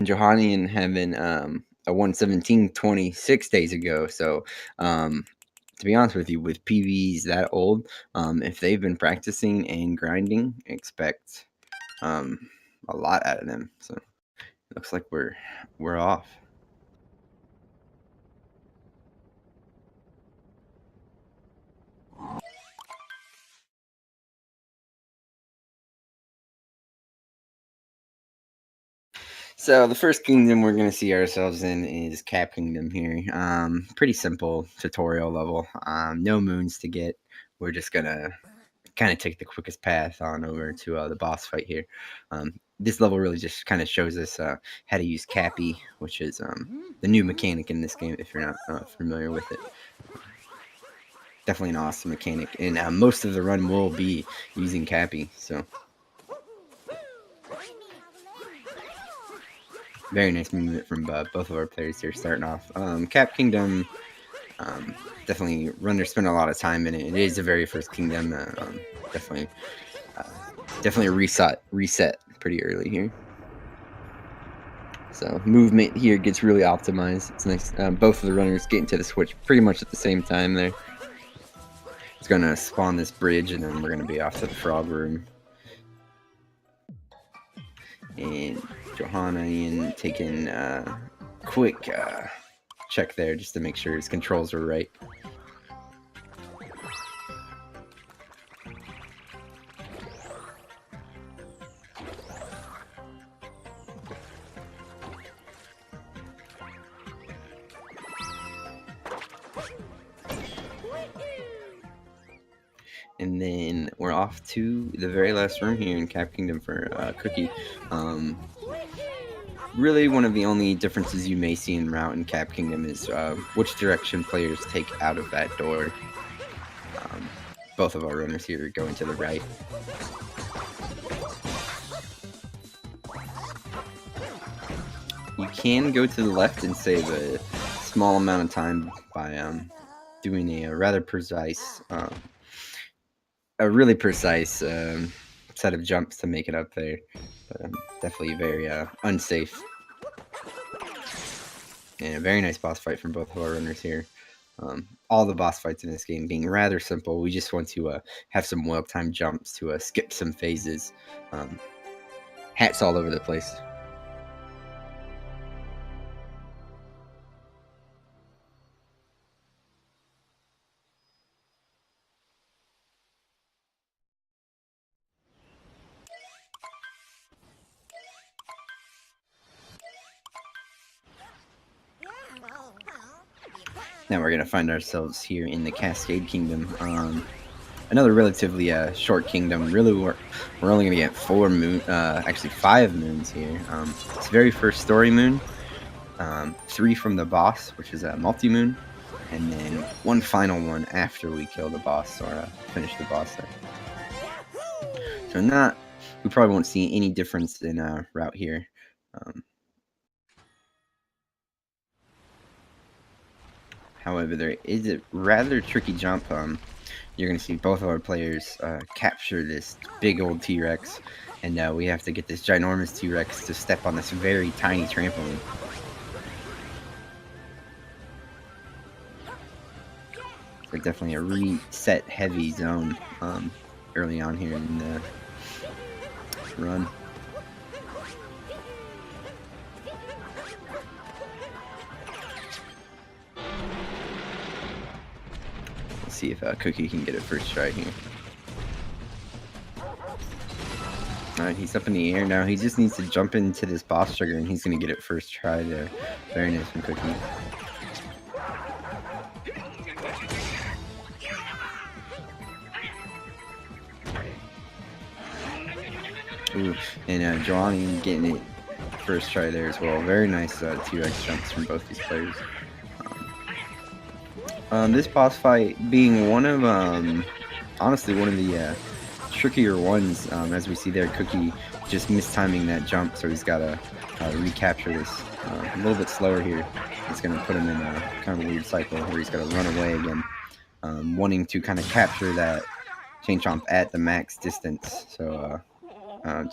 Johanian having a 117 26 days ago. So to be honest with you, with PVs that old, if they've been practicing and grinding, expect a lot out of them. So it looks like we're off. So the first kingdom we're gonna see ourselves in is Cap Kingdom here. Pretty simple tutorial level. No moons to get. We're just gonna kind of take the quickest path on over to the boss fight here. This level really just kind of shows us how to use Cappy, which is the new mechanic in this game if you're not familiar with it. Definitely an awesome mechanic, and most of the run will be using Cappy, so very nice movement from both of our players here starting off. Cap Kingdom, definitely runners spend a lot of time in it. It is the very first kingdom. Definitely a reset pretty early here. So movement here gets really optimized. It's nice. Both of the runners get into the switch pretty much at the same time there. It's going to spawn this bridge, and then we're going to be off to the frog room. And Johanian taking a quick check there just to make sure his controls were right. And then we're off to the very last room here in Cap Kingdom for Cookie. Really, one of the only differences you may see in route in Cap Kingdom is which direction players take out of that door. Both of our runners here are going to the right. You can go to the left and save a small amount of time by doing a rather precise a really precise set of jumps to make it up there, but definitely very unsafe. And a very nice boss fight from both of our runners here. All the boss fights in this game being rather simple. We just want to have some well-timed jumps to skip some phases. Hats all over the place. Now we're gonna find ourselves here in the Cascade Kingdom. Another relatively short kingdom. Really, we're only gonna get actually 5 moons here. It's the very first story moon, 3 from the boss, which is a multi-moon, and then 1 final one after we kill the boss or finish the boss there. So we probably won't see any difference in route here. However, there is a rather tricky jump. You're going to see both of our players capture this big old T-Rex, and we have to get this ginormous T-Rex to step on this very tiny trampoline. So definitely a reset heavy zone early on here in the run. See if Cookie can get it first try here. Alright, he's up in the air now. He just needs to jump into this boss trigger, and he's going to get it first try there. Very nice from Cookie. Ooh, and Johanian getting it first try there as well. Very nice T-Rex jumps from both these players. This boss fight being one of, honestly, one of the trickier ones, as we see there, Cookie just mistiming that jump, so he's got to recapture this a little bit slower here. It's going to put him in a kind of a weird cycle where he's got to run away again, wanting to kind of capture that chain chomp at the max distance, so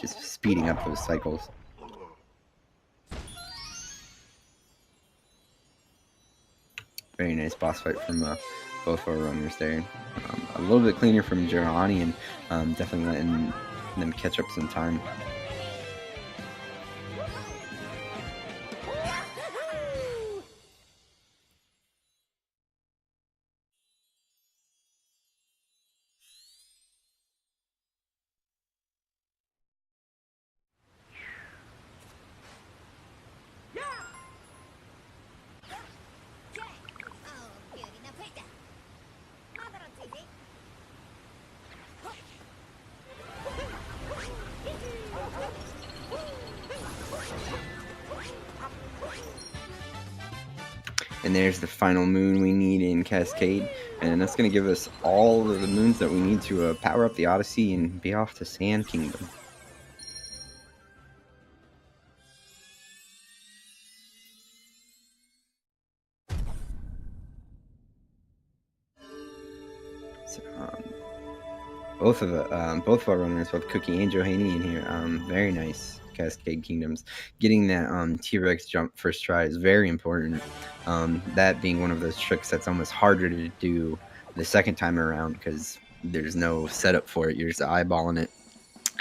just speeding up those cycles. very nice boss fight from both our runners there. A little bit cleaner from Johanian, definitely letting them catch up some time. And there's the final moon we need in Cascade, and that's going to give us all of the moons that we need to power up the Odyssey and be off to Sand Kingdom. So, both of our runners, both Cookie and Johanian here, very nice Cascade Kingdoms. Getting that T-Rex jump first try is very important. That being one of those tricks that's almost harder to do the second time around because there's no setup for it. You're just eyeballing it.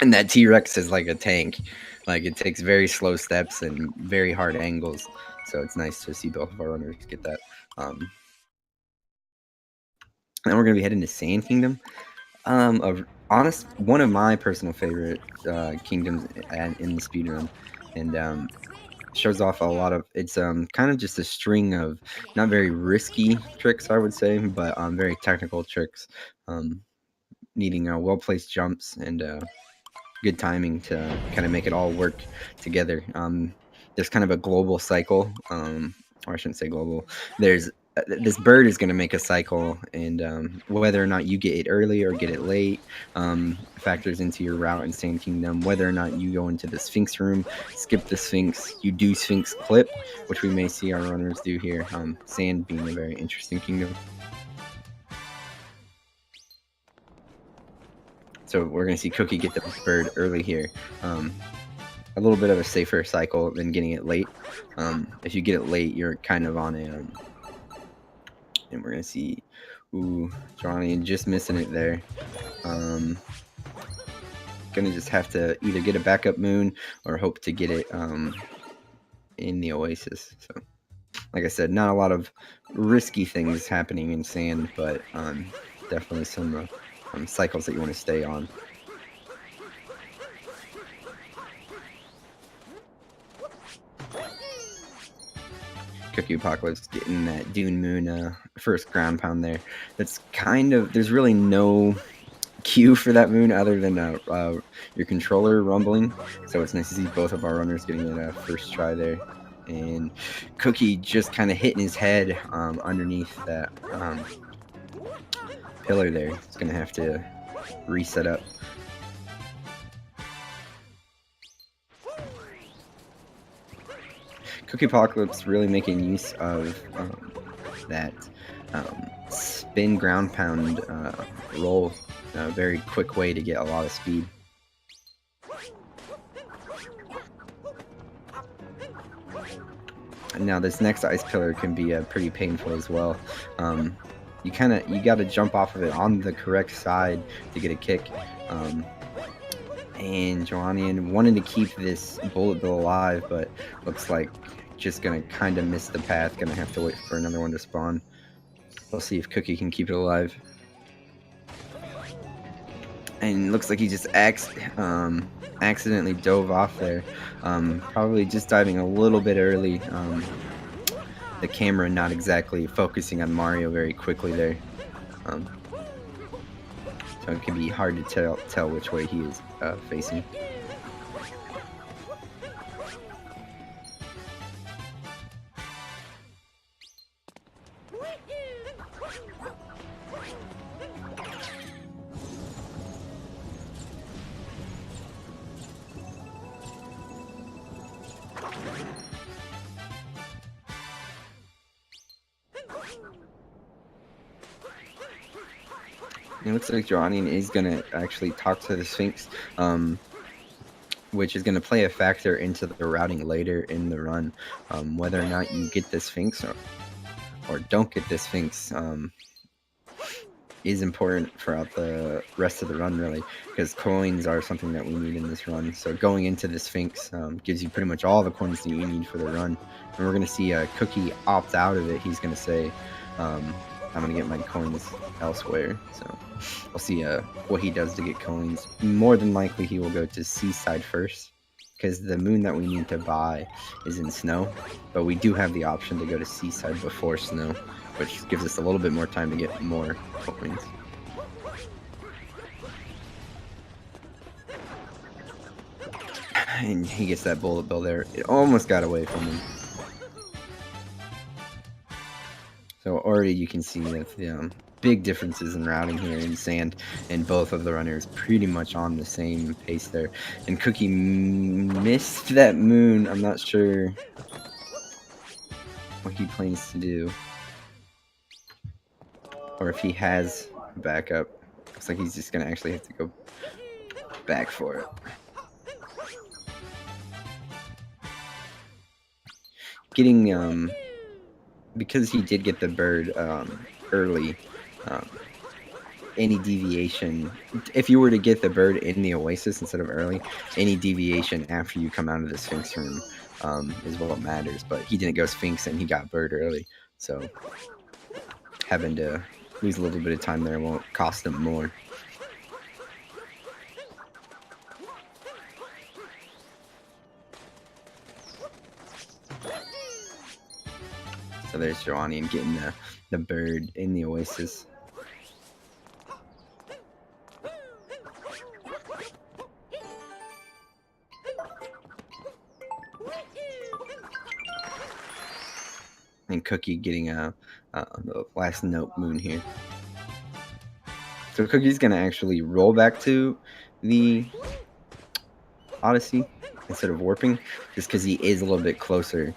And that T-Rex is like a tank. Like, it takes very slow steps and very hard angles. So it's nice to see both of our runners get that. Then we're going to be heading to Sand Kingdom. One of my personal favorite kingdoms in the speedrun, and shows off a lot of, it's kind of just a string of not very risky tricks, I would say, but very technical tricks, needing well-placed jumps and good timing to kind of make it all work together. There's kind of a global cycle, or I shouldn't say global. There's this bird is going to make a cycle, and whether or not you get it early or get it late factors into your route in Sand Kingdom. Whether or not you go into the Sphinx room, skip the Sphinx, you do Sphinx clip, which we may see our runners do here. Sand being a very interesting kingdom. So we're going to see Cookie get the bird early here. A little bit of a safer cycle than getting it late. If you get it late, you're kind of on a... and we're going to see... Ooh, Johanian just missing it there. Going to just have to either get a backup moon or hope to get it in the Oasis. So, like I said, not a lot of risky things happening in Sand, but definitely some cycles that you want to stay on. Cookiepocalypse getting that Dune Moon first ground pound there. That's kind of, there's really no cue for that moon other than your controller rumbling. So it's nice to see both of our runners getting it first try there. And Cookie just kind of hitting his head underneath that pillar there. It's going to have to reset up. Cookiepocalypse really making use of that spin ground pound roll. A very quick way to get a lot of speed. And now this next ice pillar can be pretty painful as well. You got to jump off of it on the correct side to get a kick. And Johanian wanted to keep this bullet bill alive, but looks like just gonna kind of miss the path. Gonna have to wait for another one to spawn. We'll see if Cookie can keep it alive. And looks like he just accidentally dove off there. Probably just diving a little bit early. The camera not exactly focusing on Mario very quickly there. So it can be hard to tell which way he is facing. It looks like Johanian is going to actually talk to the Sphinx, which is going to play a factor into the routing later in the run. Whether or not you get the Sphinx or don't get the Sphinx is important throughout the rest of the run, really, because coins are something that we need in this run. So going into the Sphinx gives you pretty much all the coins that you need for the run. And we're going to see Cookie opt out of it. He's going to say, I'm going to get my coins elsewhere. So we'll see what he does to get coins. More than likely, he will go to Seaside first, because the moon that we need to buy is in Snow. But we do have the option to go to Seaside before Snow, which gives us a little bit more time to get more coins. And he gets that bullet bill there. It almost got away from him. So already you can see that the big differences in routing here in Sand, and both of the runners pretty much on the same pace there. And Cookie missed that moon. I'm not sure what he plans to do, or if he has backup. Looks like he's just gonna actually have to go back for it. Getting because he did get the bird early, any deviation, if you were to get the bird in the Oasis instead of early, any deviation after you come out of the Sphinx room is what matters. But he didn't go Sphinx and he got bird early, so having to lose a little bit of time there won't cost him more. So there's Johanian getting the bird in the Oasis. And Cookie getting the last note moon here. So Cookie's gonna actually roll back to the Odyssey instead of warping, just because he is a little bit closer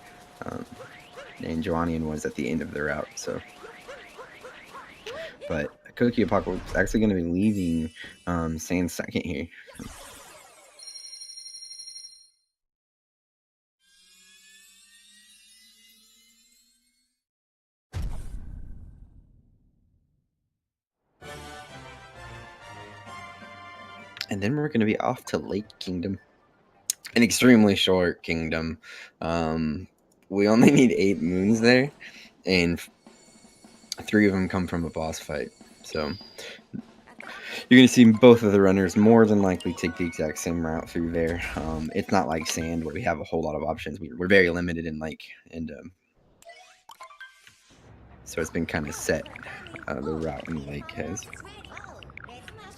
than Johanian was at the end of the route. So, but Cookiepocalypse is actually going to be leaving Sand second here. And then we're going to be off to Lake Kingdom. An extremely short kingdom. We only need 8 moons there, and 3 of them come from a boss fight. So you're going to see both of the runners more than likely take the exact same route through there. It's not like Sand where we have a whole lot of options. We're very limited in Lake, and so it's been kind of set, the route in Lake has.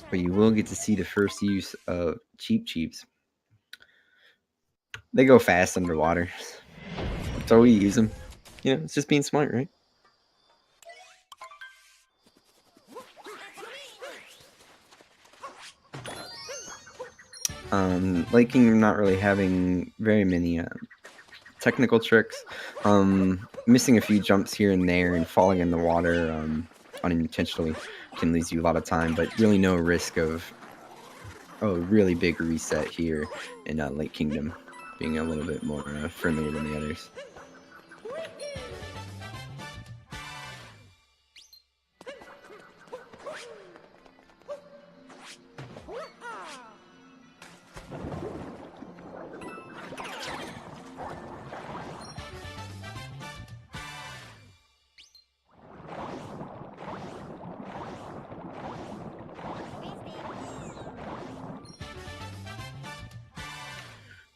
But you will get to see the first use of Cheeps. They go fast underwater, so we use them. You know, it's just being smart, right? Lake Kingdom not really having very many technical tricks. Missing a few jumps here and there and falling in the water unintentionally can lose you a lot of time, but really no risk of a really big reset here in Lake Kingdom, being a little bit more friendlier than the others.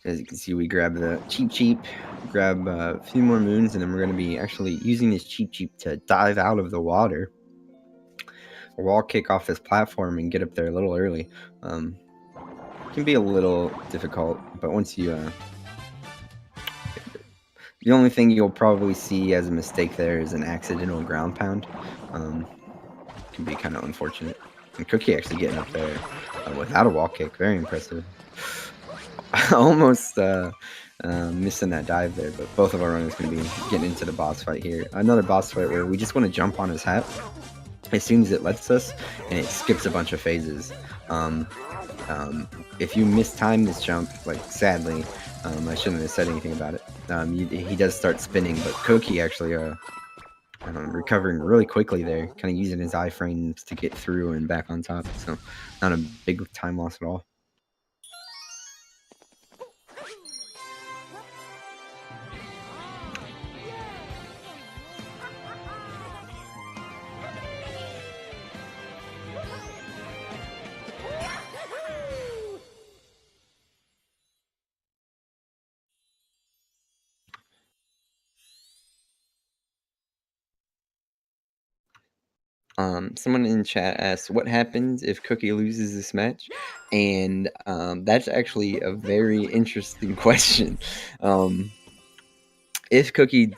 As you can see, we grab the Cheep, grab a few more moons, and then we're going to be actually using this Cheep to dive out of the water. A wall kick off this platform and get up there a little early. Can be a little difficult, but once you... the only thing you'll probably see as a mistake there is an accidental ground pound. Can be kind of unfortunate. And Cookie actually getting up there without a wall kick. Very impressive. Almost missing that dive there, but both of our runners going to be getting into the boss fight here. Another boss fight where we just want to jump on his hat as soon as it lets us, and it skips a bunch of phases. If you mistime this jump, like sadly, I shouldn't have said anything about it. He does start spinning, but Cookie actually recovering really quickly there, kind of using his iframes to get through and back on top. So not a big time loss at all. Someone in chat asked, "What happens if Cookie loses this match?" And that's actually a very interesting question. If Cookie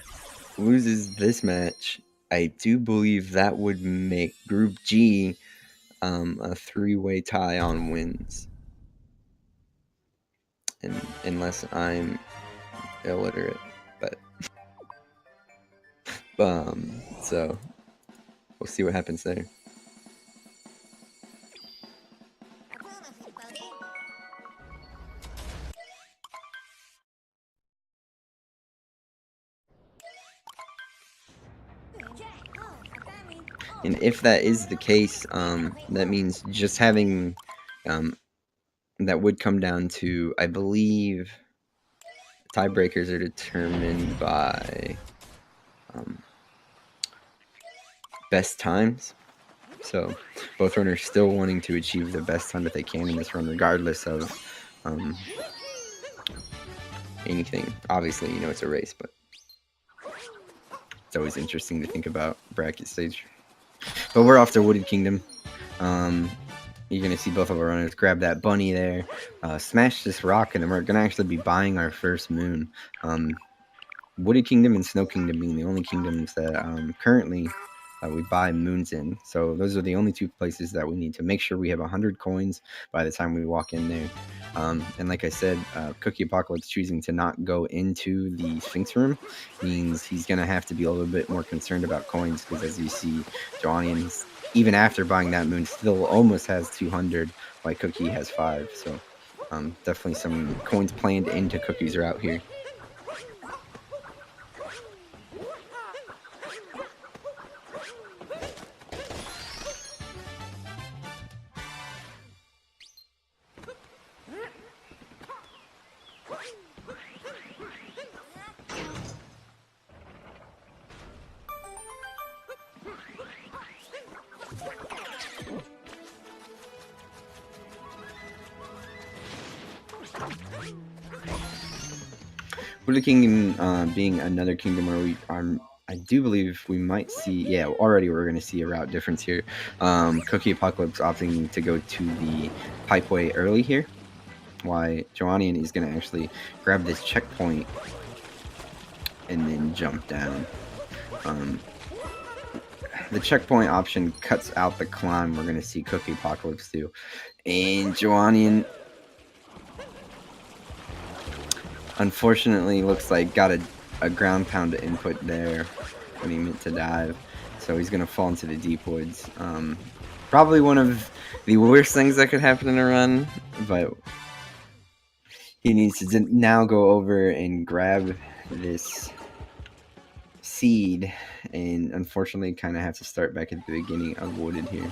loses this match, I do believe that would make Group G a three-way tie on wins, unless I'm illiterate. But so we'll see what happens there. And if that is the case, that means just having, that would come down to, I believe, tiebreakers are determined by best times. So both runners still wanting to achieve the best time that they can in this run, regardless of anything. Obviously, you know, it's a race, but it's always interesting to think about bracket stage. But we're off to Wooded Kingdom. You're going to see both of our runners grab that bunny there, smash this rock, and then we're going to actually be buying our first moon. Wooded Kingdom and Snow Kingdom being the only kingdoms that currently we buy moons in. So those are the only two places that we need to make sure we have 100 coins by the time we walk in there. And like I said, Cookiepocalypse choosing to not go into the Sphinx room means he's going to have to be a little bit more concerned about coins, because as you see, Johanian, even after buying that moon, still almost has 200, while Cookie has 5. So definitely some coins planned into Cookie's route here. Wooded Kingdom being another kingdom where we are, I do believe we might see, yeah, already we're going to see a route difference here. Cookiepocalypse opting to go to the pipeway early here, while Johanian is going to actually grab this checkpoint and then jump down. The checkpoint option cuts out the climb we're going to see Cookiepocalypse do. And Johanian, unfortunately, looks like got a ground pound input there when he meant to dive. So he's going to fall into the deep woods. Probably one of the worst things that could happen in a run, but he needs to now go over and grab this seed, and unfortunately kind of have to start back at the beginning of Wooded here.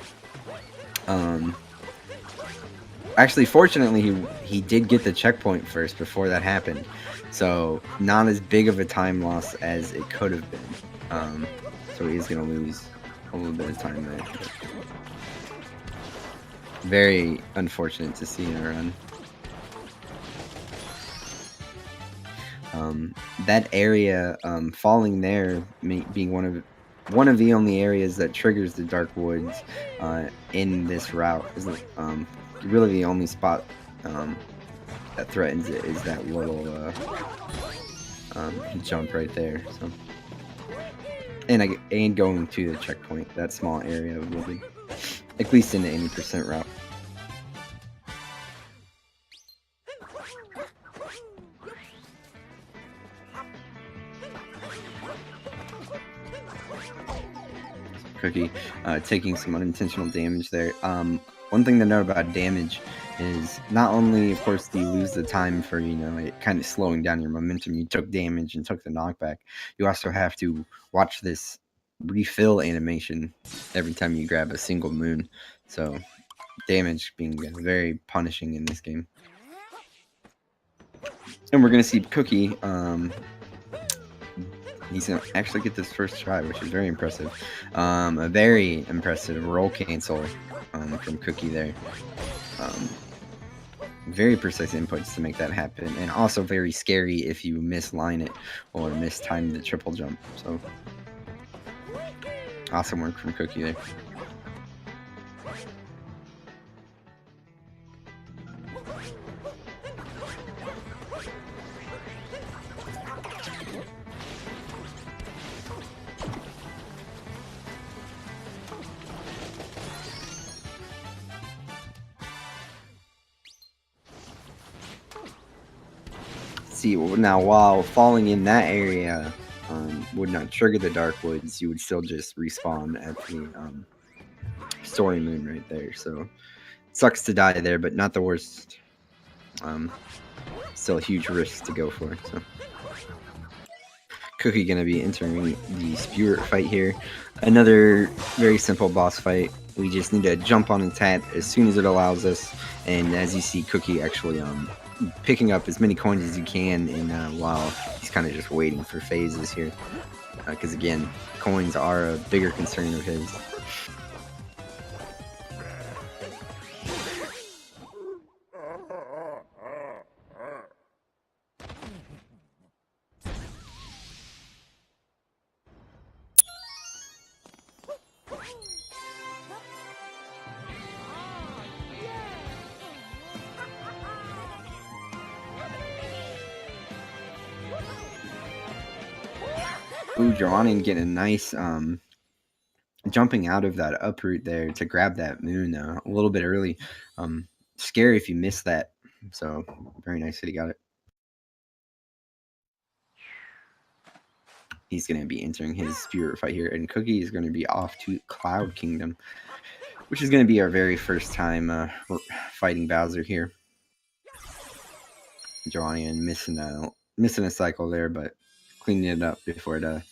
Actually, fortunately, he did get the checkpoint first before that happened, so not as big of a time loss as it could have been. So he is going to lose a little bit of time there. Very unfortunate to see in a run. That area falling there being one of the only areas that triggers the Dark Woods in this route is really the only spot that threatens it is that little jump right there. So, and going to the checkpoint, that small area of Wooded, at least in the 80% route. Cookie taking some unintentional damage there. One thing to note about damage is not only, of course, do you lose the time for, you know, it kind of slowing down your momentum, you took damage and took the knockback, you also have to watch this refill animation every time you grab a single moon. So damage being very punishing in this game. And we're going to see Cookie, he's going to actually get this first try, which is very impressive. A very impressive roll cancel from Cookie there. Very precise inputs to make that happen, and also very scary if you misline it or mistime the triple jump. So awesome work from Cookie there. See, now while falling in that area would not trigger the Dark Woods, you would still just respawn at the story moon right there. So it sucks to die there, but not the worst. Still a huge risk to go for. So Cookie gonna be entering the Spirit fight here. Another very simple boss fight. We just need to jump on its hat as soon as it allows us, and as you see, Cookie actually picking up as many coins as you can, and while he's kind of just waiting for phases here, because again, coins are a bigger concern of his. Ooh, Johanian getting a nice jumping out of that uproot there to grab that moon a little bit early. Scary if you miss that. So very nice that he got it. He's going to be entering his Spirit fight here, and Cookie is going to be off to Cloud Kingdom, which is going to be our very first time fighting Bowser here. Johanian missing a cycle there, but cleaning it up before it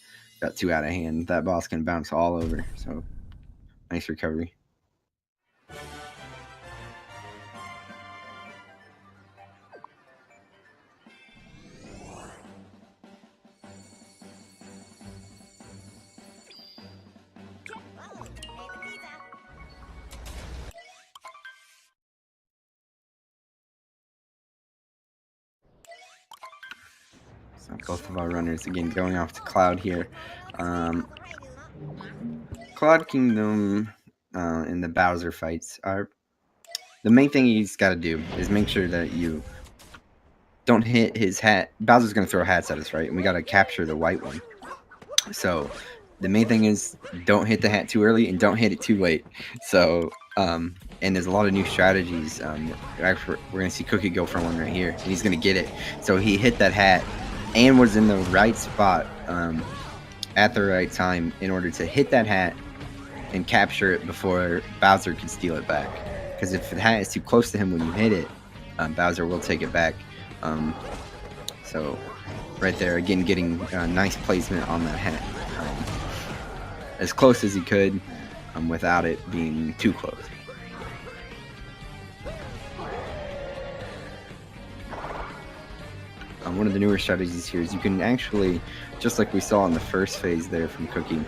got too out of hand. That boss can bounce all over, so nice recovery. So both of our runners again going off to Cloud here. Cloud Kingdom and the Bowser fights are the main thing he's got to do is make sure that you don't hit his hat. Bowser's going to throw hats at us, right? And we got to capture the white one. So the main thing is don't hit the hat too early and don't hit it too late. So and there's a lot of new strategies. We're going to see Cookie go for one right here, and he's going to get it. So he hit that hat and was in the right spot at the right time in order to hit that hat and capture it before Bowser can steal it back. Because if the hat is too close to him when you hit it, Bowser will take it back. So right there, again, getting nice placement on that hat. As close as he could without it being too close. One of the newer strategies here is you can actually, just like we saw in the first phase there from Cookie,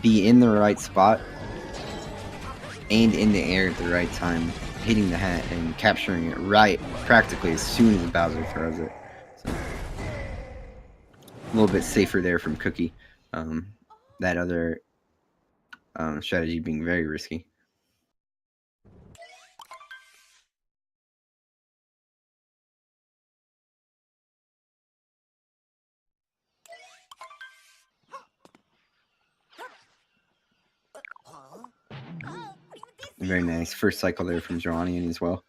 be in the right spot and in the air at the right time, hitting the hat and capturing it right practically as soon as Bowser throws it. So, a little bit safer there from Cookie. That other strategy being very risky. Very nice first cycle there from Johanian as well.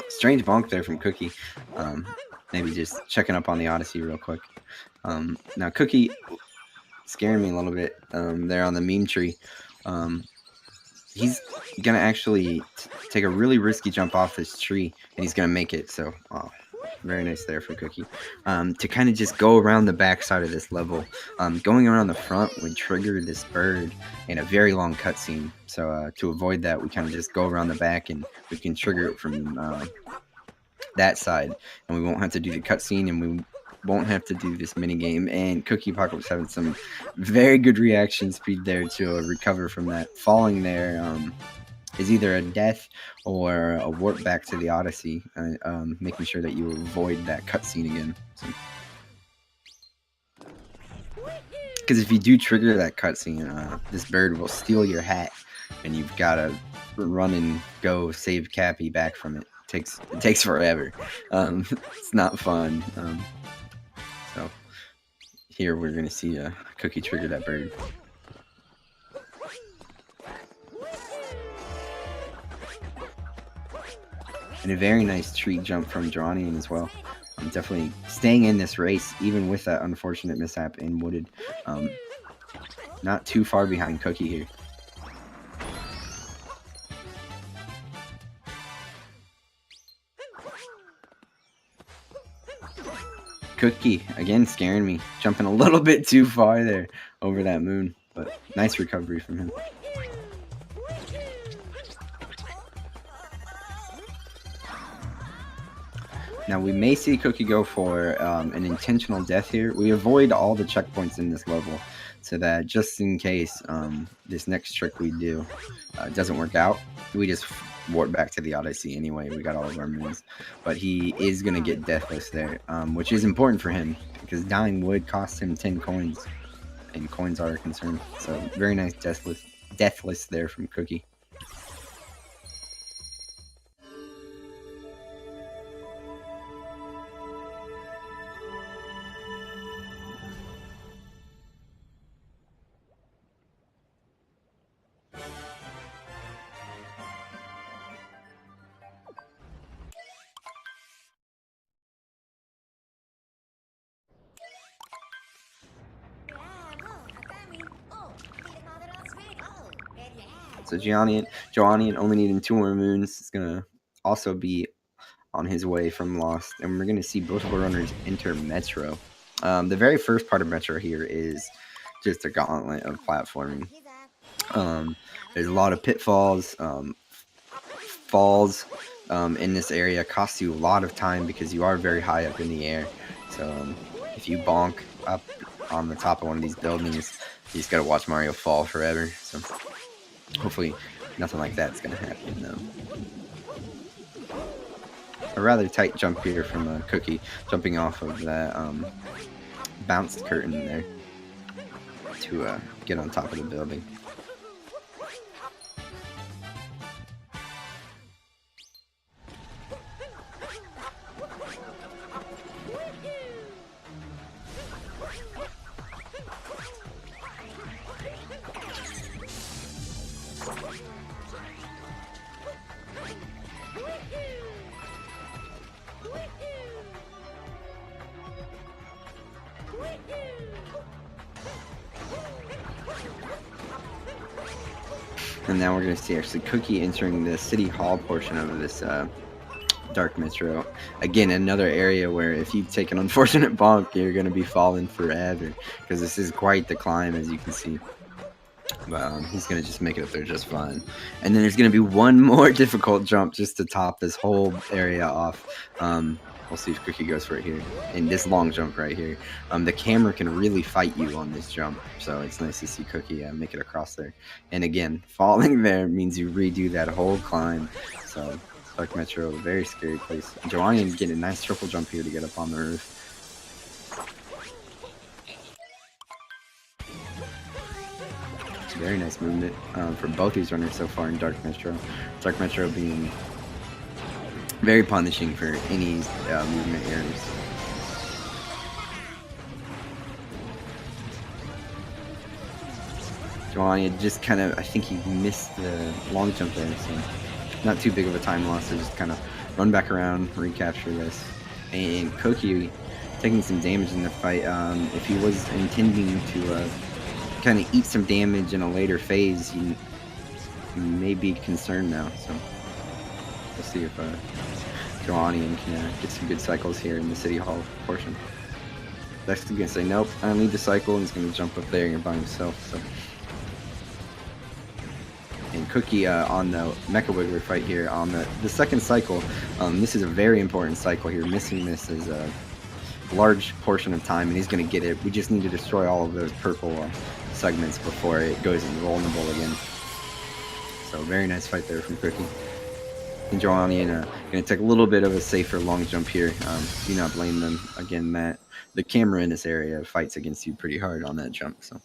Strange bonk there from Cookie. Maybe just checking up on the Odyssey real quick. Now Cookie scaring me a little bit there on the meme tree. He's gonna actually take a really risky jump off this tree, and he's gonna make it. So Very nice there for Cookie. To kind of just go around the back side of this level, going around the front would trigger this bird in a very long cutscene. So to avoid that, we kind of just go around the back and we can trigger it from that side, and we won't have to do the cutscene, and we won't have to do this mini game. And Cookiepocalypse having some very good reaction speed there to recover from that. Falling there is either a death or a warp back to the Odyssey, making sure that you avoid that cutscene again. Because if you do trigger that cutscene, this bird will steal your hat, and you've got to run and go save Cappy back from it. It takes forever. It's not fun. So here we're gonna see a Cookie trigger that bird. And a very nice tree jump from Johanian as well. Definitely staying in this race, even with that unfortunate mishap in Wooded. Not too far behind Cookie here. Cookie, again, scaring me. Jumping a little bit too far there over that moon. But nice recovery from him. Now, we may see Cookie go for an intentional death here. We avoid all the checkpoints in this level so that just in case this next trick we do doesn't work out, we just warp back to the Odyssey anyway. We got all of our moons. But he is going to get deathless there, which is important for him because dying would cost him 10 coins, and coins are a concern. So very nice deathless there from Cookie. So Johanian only needing 2 more moons. It's gonna also be on his way from Lost, and we're gonna see both of our runners enter Metro. The very first part of Metro here is just a gauntlet of platforming. There's a lot of pitfalls, falls in this area costs you a lot of time because you are very high up in the air. So if you bonk up on the top of one of these buildings, you just gotta watch Mario fall forever. So hopefully nothing like that's gonna happen though. A rather tight jump here from Cookie, jumping off of that bounced curtain there to get on top of the building. And now we're going to see actually Cookie entering the City Hall portion of this Dark Metro. Again, another area where if you take an unfortunate bonk, you're going to be falling forever. Because this is quite the climb, as you can see. But he's going to just make it up there just fine. And then there's going to be one more difficult jump just to top this whole area off. We'll see if Cookie goes for it here. In this long jump right here. The camera can really fight you on this jump. So it's nice to see Cookie make it across there. And again, falling there means you redo that whole climb. So Dark Metro, a very scary place. Johanian getting a nice triple jump here to get up on the roof. Very nice movement for both these runners so far in Dark Metro. Dark Metro being very punishing for any movement errors. Johanian just kind of, I think he missed the long jump there, so not too big of a time loss. So just kind of run back around, recapture this. And Cookie taking some damage in the fight. If he was intending to kind of eat some damage in a later phase, he may be concerned now. So We'll see if Johanian can get some good cycles here in the City Hall portion. Dex is gonna say nope, I don't need the cycle, and he's gonna jump up there and by himself. So, and Cookie on the Mecha Wiggler fight here on the second cycle. This is a very important cycle here. Missing this is a large portion of time, and he's gonna get it. We just need to destroy all of those purple segments before it goes invulnerable again. So very nice fight there from Cookie. And Johanian gonna take a little bit of a safer long jump here. Do not blame them. Again, Matt, the camera in this area fights against you pretty hard on that jump. So.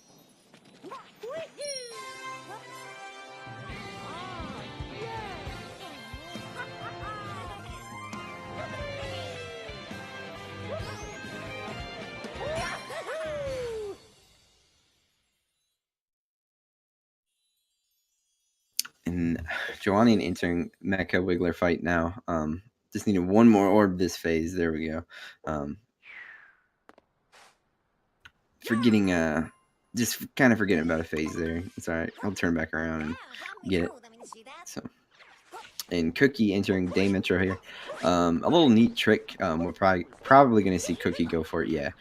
And Johanian entering Mecha Wiggler fight now. Just needed one more orb this phase. There we go. Forgetting, just kind of forgetting about a phase there. It's alright. I'll turn back around and get it. So, and Cookie entering Day Metro here. A little neat trick. We're probably going to see Cookie go for it. Yeah.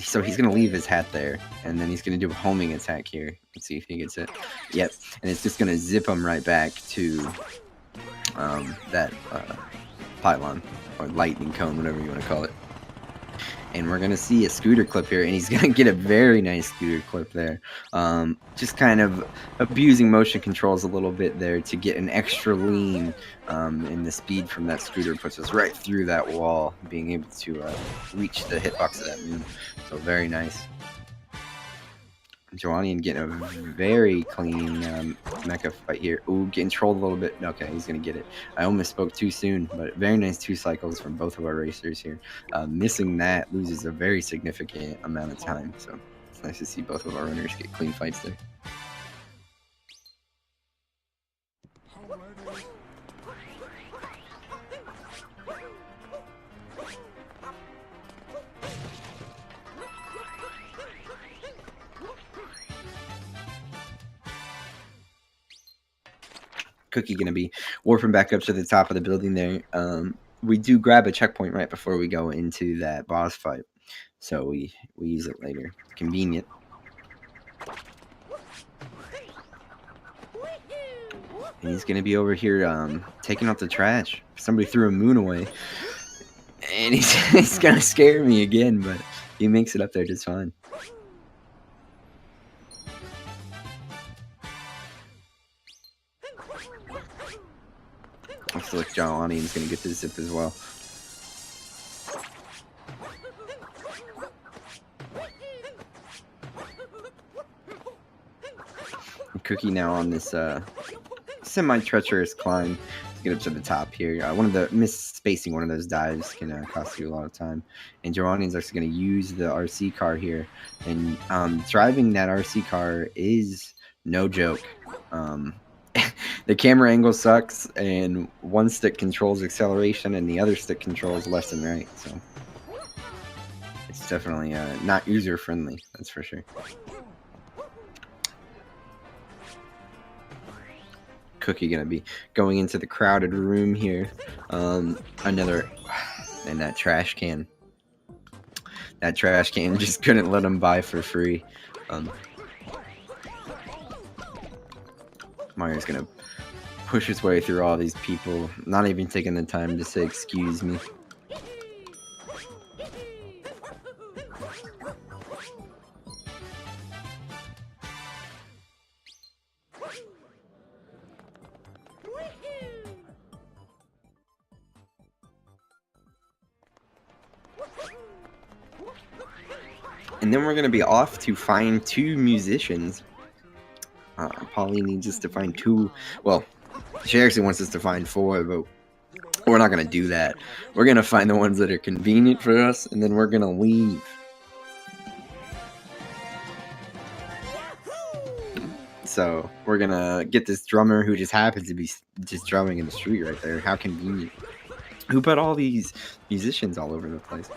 So he's going to leave his hat there, and then he's going to do a homing attack here. Let's see if he gets it. Yep. And it's just going to zip him right back to that pylon, or lightning cone, whatever you want to call it. And we're going to see a scooter clip here, and he's going to get a very nice scooter clip there. Just kind of abusing motion controls a little bit there to get an extra lean, and the speed from that scooter puts us right through that wall, being able to reach the hitbox of that moon. So very nice. Johanian getting a very clean mecha fight here. Ooh, getting trolled a little bit. Okay, he's going to get it. I almost spoke too soon, but very nice 2 cycles from both of our racers here. Missing that loses a very significant amount of time, so it's nice to see both of our runners get clean fights there. Cookie gonna be warping back up to the top of the building there. We do grab a checkpoint right before we go into that boss fight, so we use it later. Convenient. And he's gonna be over here taking out the trash. Somebody threw a moon away, and he's gonna scare me again, but he makes it up there just fine. Looks like Johanian's gonna get this zip as well. And Cookie now on this semi-treacherous climb to get up to the top here. One of the misspacing one of those dives can cost you a lot of time. And Johanian's actually going to use the RC car here. And driving that RC car is no joke. The camera angle sucks, and one stick controls acceleration and the other stick controls left and right, so it's definitely not user friendly, that's for sure. Cookie gonna be going into the crowded room here. Another, and that trash can just couldn't let him buy for free. Mario's gonna push his way through all these people, not even taking the time to say excuse me. And then we're going to be off to find 2 musicians. Polly needs us to find 2. Well, she actually wants us to find 4, but we're not going to do that. We're going to find the ones that are convenient for us, and then we're going to leave. So we're going to get this drummer who just happens to be just drumming in the street right there. How convenient. Who put all these musicians all over the place?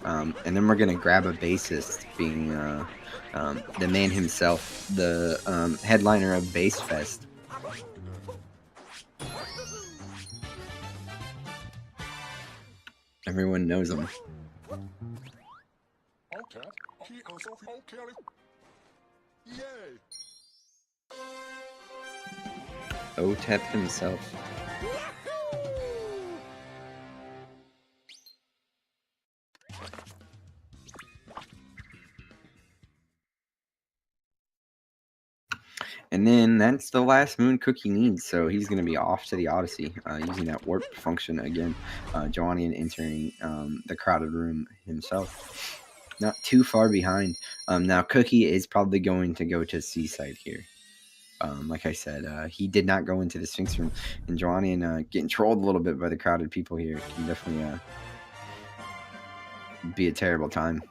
And then we're going to grab a bassist, being the man himself, the headliner of Bass Fest. Everyone knows him. Otep himself. And then that's the last moon Cookie needs, so he's going to be off to the Odyssey using that warp function again. Johanian entering the crowded room himself. Not too far behind. Now Cookie is probably going to go to Seaside here. Like I said, he did not go into the Sphinx room, and Johanian getting trolled a little bit by the crowded people here can definitely be a terrible time.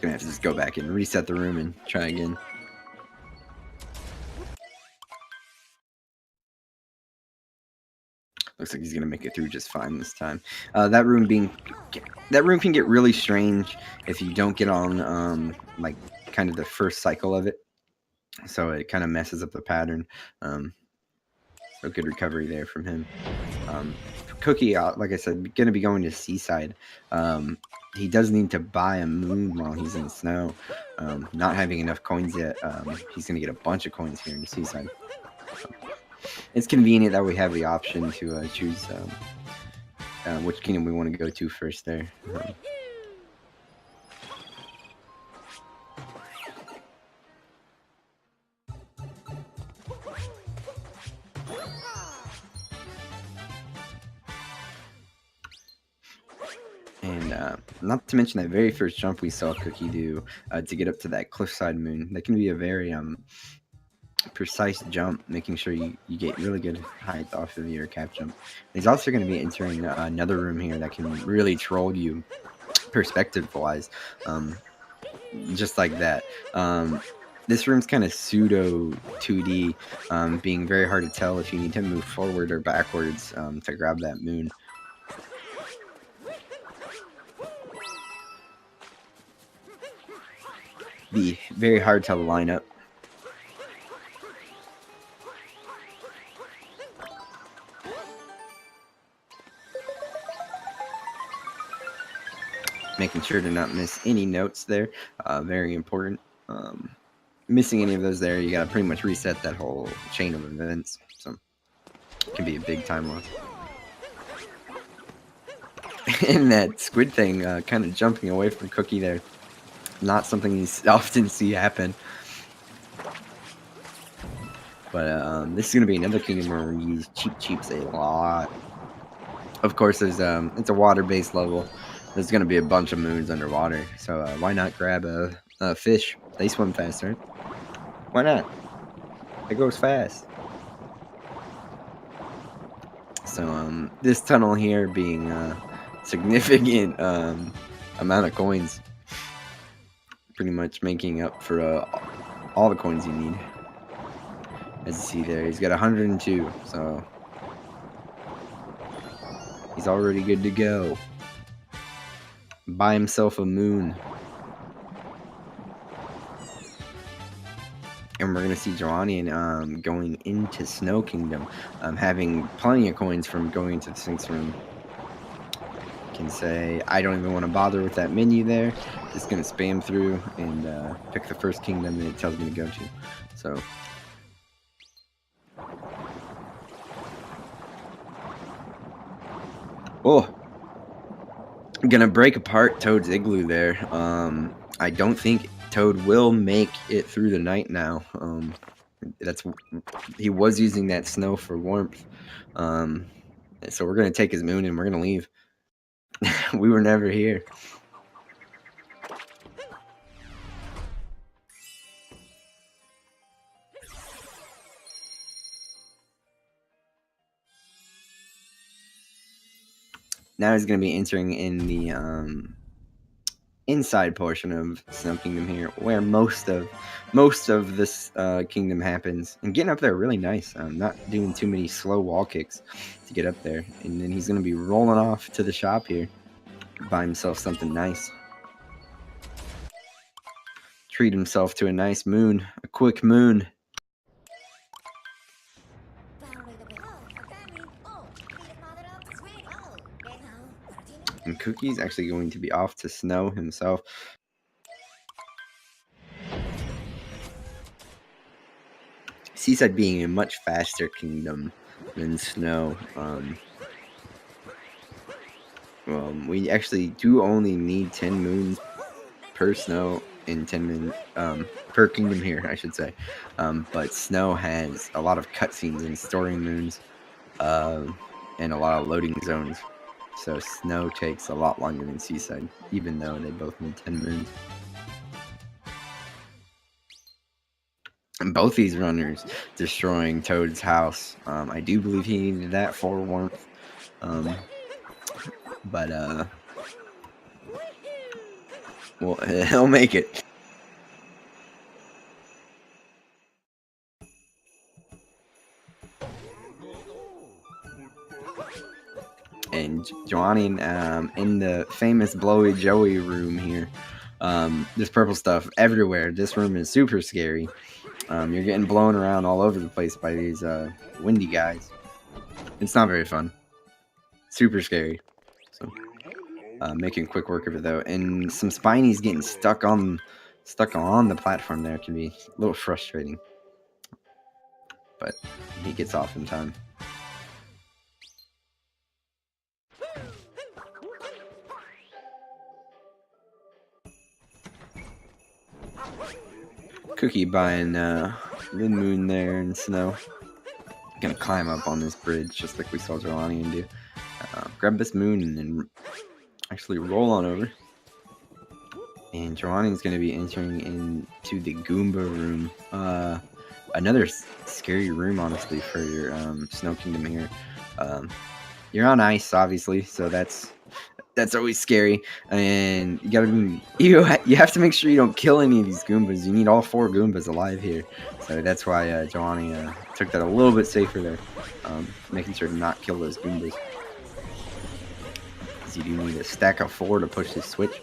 Gonna have to just go back and reset the room and try again. Looks like he's gonna make it through just fine this time. That room can get really strange if you don't get on like kind of the first cycle of it, so it kind of messes up the pattern. So good recovery there from him. Cookie, like I said, gonna be going to Seaside. He does need to buy a moon while he's in snow. Not having enough coins yet, he's gonna get a bunch of coins here in the Seaside. So it's convenient that we have the option to choose which kingdom we want to go to first there. And not to mention that very first jump we saw Cookie do to get up to that cliffside moon. That can be a very precise jump, making sure you get really good height off of your cap jump. He's also going to be entering another room here that can really troll you perspective-wise, just like that. This room's kind of pseudo 2D, being very hard to tell if you need to move forward or backwards to grab that moon. Be very hard to line up. Making sure to not miss any notes there, very important. Missing any of those there, you gotta pretty much reset that whole chain of events, so it can be a big time loss. And that squid thing kind of jumping away from Cookie there, not something you often see happen. But this is going to be another kingdom where we use cheeps a lot. Of course, there's it's a water-based level. There's going to be a bunch of moons underwater, so why not grab a fish? They swim faster. Why not? It goes fast. So this tunnel here being significant amount of coins, pretty much making up for all the coins you need. As you see there, he's got 102, so he's already good to go. Buy himself a moon. And we're going to see Johanian going into Snow Kingdom, having plenty of coins from going into the Sphinx Room. Can say, I don't even want to bother with that menu there. Just going to spam through and pick the first kingdom that it tells me to go to. So oh, I'm going to break apart Toad's igloo there. I don't think Toad will make it through the night now. He was using that snow for warmth. So we're going to take his moon and we're going to leave. We were never here. Now he's going to be entering in the inside portion of Snow Kingdom here, where most of this kingdom happens, and getting up there really nice. Not doing too many slow wall kicks to get up there, and then he's going to be rolling off to the shop here, buy himself something nice. treat himself to a nice moon, a quick moon. And Cookie's actually going to be off to Snow himself. Seaside being a much faster kingdom than Snow. Well, we actually do only need 10 moons per Snow and 10 moons per kingdom here, I should say. But Snow has a lot of cutscenes and storing moons and a lot of loading zones. So Snow takes a lot longer than Seaside, even though they both need 10 moons. And both these runners destroying Toad's house. I do believe he needed that for warmth. But well, he'll make it. And Johanian in the famous Blowy Joey room here. There's purple stuff everywhere. This room is super scary. You're getting blown around all over the place by these windy guys. It's not very fun. Super scary. So making quick work of it though. And some Spinies getting stuck on the platform there can be a little frustrating. But he gets off in time. Cookie buying the moon there and Snow. Gonna climb up on this bridge just like we saw Johanian do. Grab this moon and then actually roll on over. And Johanian's gonna be entering into the Goomba room. Another scary room, honestly, for your Snow Kingdom here. You're on ice, obviously, so that's always scary, and you gotta be you have to make sure you don't kill any of these Goombas. You need all 4 Goombas alive here, so that's why Johani took that a little bit safer there, making sure to not kill those Goombas. Because you do need a stack of 4 to push this switch.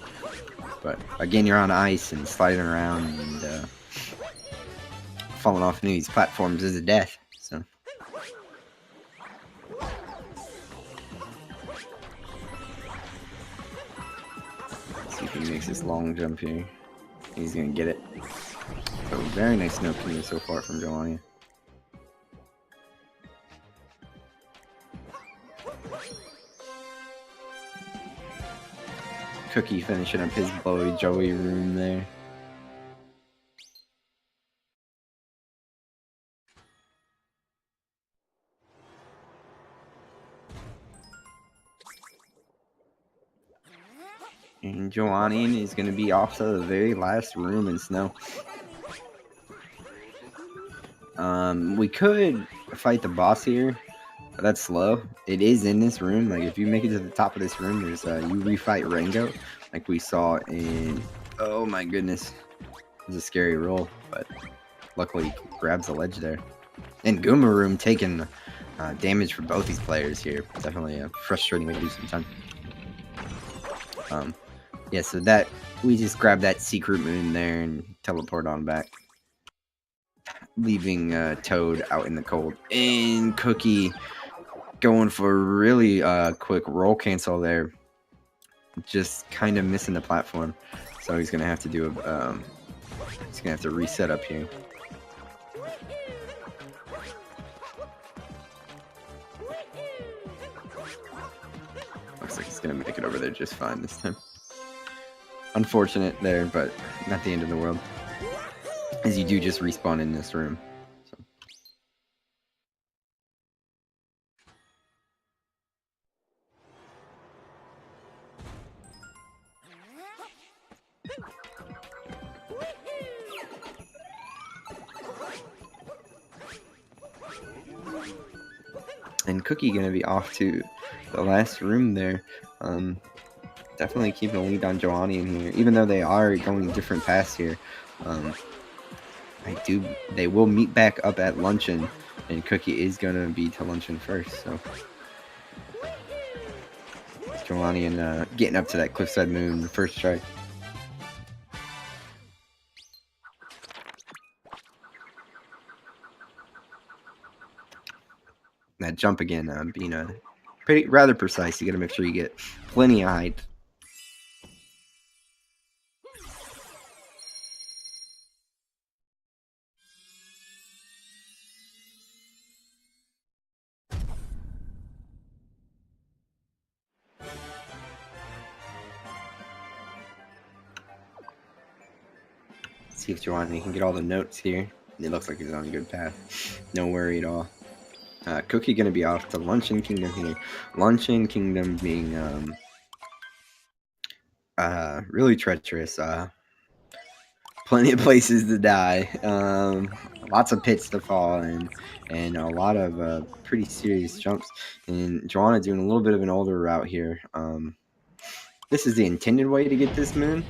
But again, you're on ice and sliding around and falling off any of these platforms is a death. So. See if he makes this long jump here. He's gonna get it. So very nice Snow Kingdom so far from Johanian. Cookie finishing up his Blowy Joey room there. And Johanian is going to be off to the very last room in Snow. We could fight the boss here, but that's slow. It is in this room. Like, if you make it to the top of this room, there's you refight Rango, like we saw in... Oh my goodness. It's a scary roll, but luckily he grabs the ledge there. And Goomba room taking damage for both these players here. Definitely a frustrating way to do some time. Yeah, so that we just grab that secret moon there and teleport on back, leaving Toad out in the cold. And Cookie going for a really quick roll cancel there, just kind of missing the platform. So he's gonna have to do a he's gonna have to reset up here. Looks like he's gonna make it over there just fine this time. Unfortunate there, but not the end of the world, as you do just respawn in this room. So. And Cookie gonna be off to the last room there. Definitely keeping a lead on Johanian here, even though they are going different paths here. They will meet back up at luncheon, and Cookie is gonna be to luncheon first. So Johanian getting up to that cliffside moon first try. that jump again being rather precise. You got to make sure you get plenty of height. See if Johanian can get all the notes here. It looks like he's on a good path. No worry at all. Cookie gonna be off to Luncheon Kingdom here. Luncheon Kingdom being really treacherous. Plenty of places to die. Lots of pits to fall in, and a lot of pretty serious jumps. And Joanna doing a little bit of an older route here. This is the intended way to get this moon.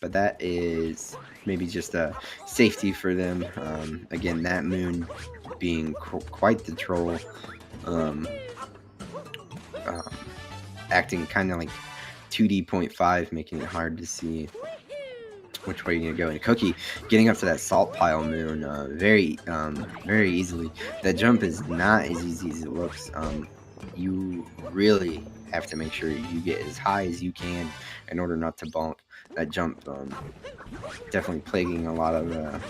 But that is maybe just a safety for them. Again, that moon being quite the troll, acting kind of like 2D.5, making it hard to see which way you're gonna go. And Cookie getting up to that salt pile moon very easily. That jump is not as easy as it looks. You really have to make sure you get as high as you can in order not to bonk. That jump definitely plaguing a lot of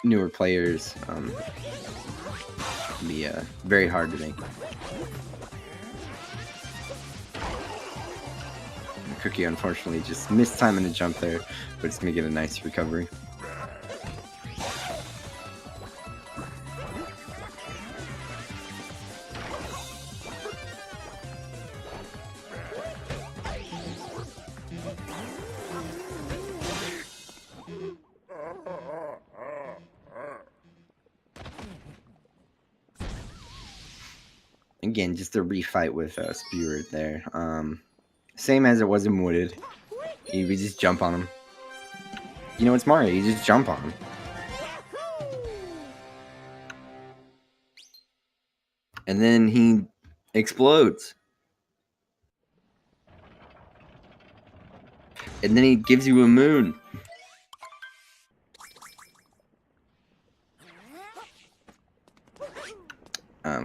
newer players. Can be very hard to make. Cookie unfortunately just missed time in the jump there, but it's gonna get a nice recovery. Again, just a refight with Spirit there. Same as it was in Wooded. You just jump on him. You know, it's Mario. You just jump on him. And then he explodes. And then he gives you a moon.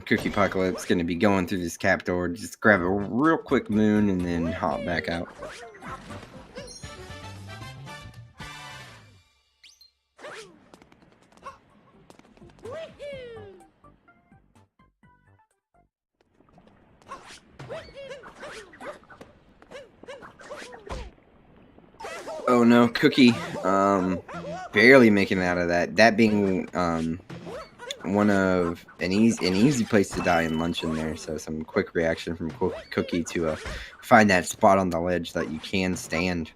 Cookiepocalypse going to be going through this cap door. Just grab a real quick moon and then hop back out. Oh no, Cookie barely making it out of that. That being one of an easy place to die in Luncheon there. So some quick reaction from Cookie to find that spot on the ledge that you can stand.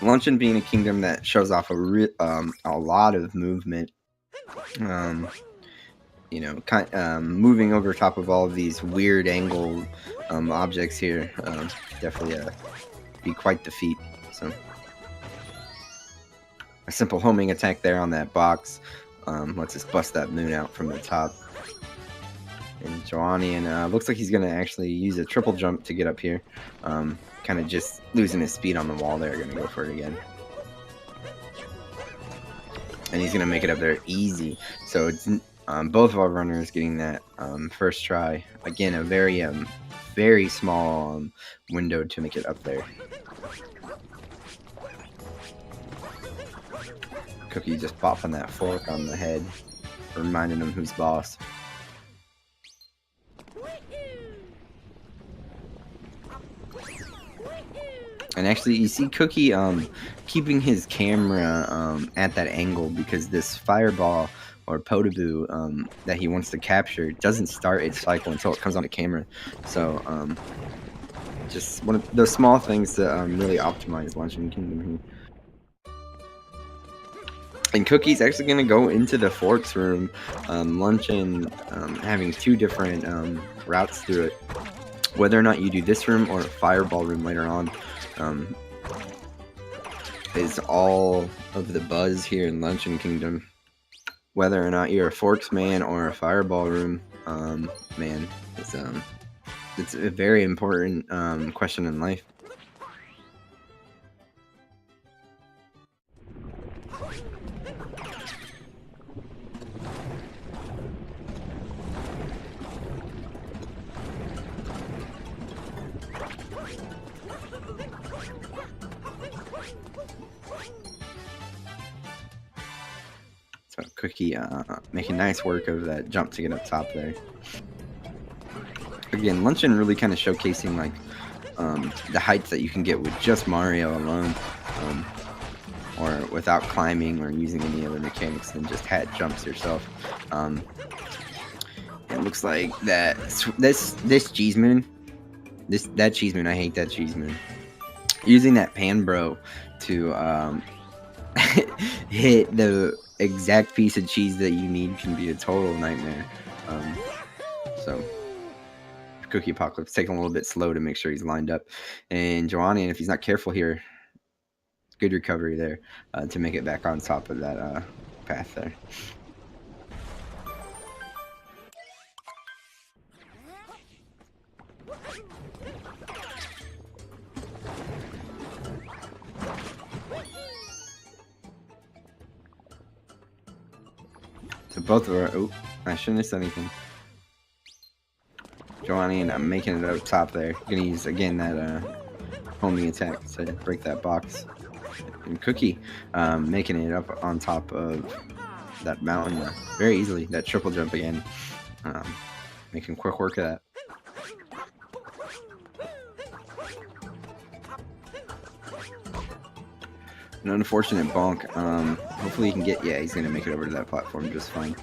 Luncheon being a kingdom that shows off a lot of movement. You know, moving over top of all of these weird angle objects here, definitely be quite the feat. So a simple homing attack there on that box lets us bust that moon out from the top. And Johanian looks like he's going to actually use a triple jump to get up here. Kind of just losing his speed on the wall there, going to go for it again. And he's going to make it up there easy. So it's both of our runners getting that first try. Again, a very small window to make it up there. Cookie just popping that fork on the head, reminding him who's boss. And actually, you see Cookie keeping his camera at that angle because this fireball or Potaboo that he wants to capture doesn't start its cycle until it comes on the camera. So just one of those small things to really optimize Luncheon Kingdom here. And Cookie's actually going to go into the Forks room. Luncheon having two different routes through it. Whether or not you do this room or a Fireball room later on is all of the buzz here in Luncheon Kingdom. Whether or not you're a Forks man or a Fireball room, man, it's a very important question in life. So Cookie making nice work of that jump to get up top there. Again, Luncheon really kind of showcasing like the heights that you can get with just Mario alone, or without climbing or using any other mechanics than just hat jumps yourself. It looks like that this cheese moon, that cheese moon, I hate that cheese moon. Using that pan bro to hit the exact piece of cheese that you need can be a total nightmare. So Cookiepocalypse taking a little bit slow to make sure he's lined up, and Johanian, if he's not careful here, good recovery there to make it back on top of that path there. So both of our, oh, I shouldn't have said anything. Johanian, I'm making it up top there. Gonna use again that homing attack to break that box. And Cookie making it up on top of that mountain very easily. That triple jump again, making quick work of that. An unfortunate bonk. Hopefully he can get, yeah, he's gonna make it over to that platform just fine.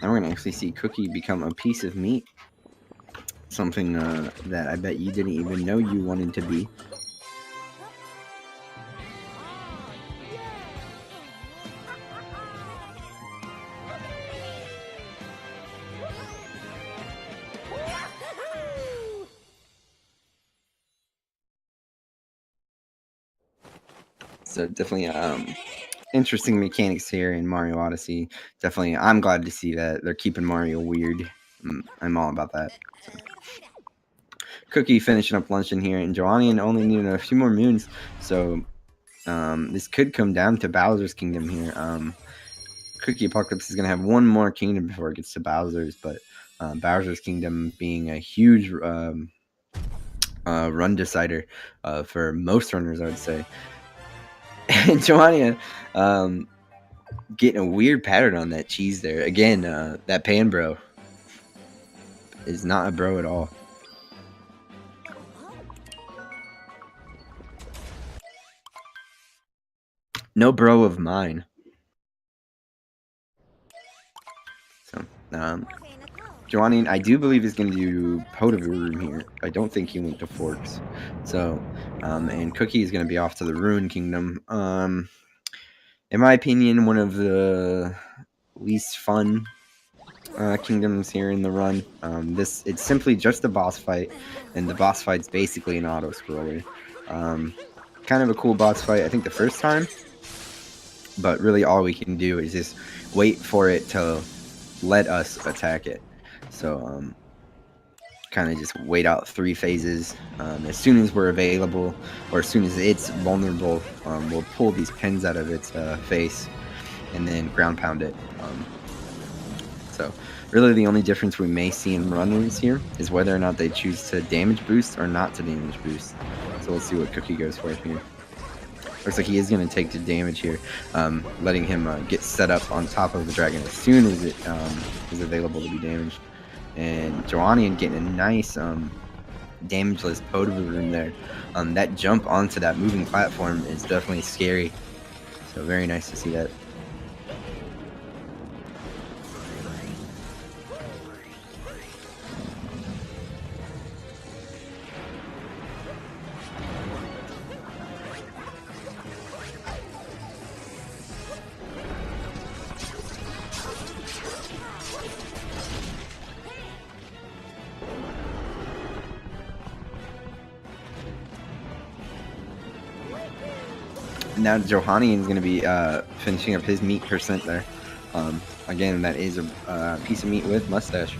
Now we're gonna actually see Cookie become a piece of meat. Something that I bet you didn't even know you wanted to be. So definitely interesting mechanics here in Mario Odyssey. Definitely, I'm glad to see that they're keeping Mario weird. I'm all about that. So. Cookie finishing up luncheon here, and Johanian only needing a few more moons, so this could come down to Bowser's Kingdom here. Cookiepocalypse is going to have one more kingdom before it gets to Bowser's, but Bowser's Kingdom being a huge run decider for most runners, I would say. And Johanian getting a weird pattern on that cheese there. Again, that pan bro is not a bro at all. No bro of mine. So, Johanian, I do believe is going to do Potable Room here. I don't think he went to Forks. So, and Cookie is going to be off to the Ruin Kingdom. In my opinion, one of the least fun kingdoms here in the run. It's simply just a boss fight, and the boss fight's basically an auto-scroller. Kind of a cool boss fight, I think, the first time. But really all we can do is just wait for it to let us attack it. So kind of just wait out 3 phases. As soon as we're available, or as soon as it's vulnerable, we'll pull these pins out of its face and then ground pound it. So really the only difference we may see in runners here is whether or not they choose to damage boost or not to damage boost. So let's see what Cookie goes for here. Looks like he is going to take the damage here, letting him get set up on top of the dragon as soon as it is available to be damaged. And Johanian getting a nice damageless potable room there. That jump onto that moving platform is definitely scary. So very nice to see that. now Johanian is going to be finishing up his meat percent there. Again, that is a piece of meat with mustache.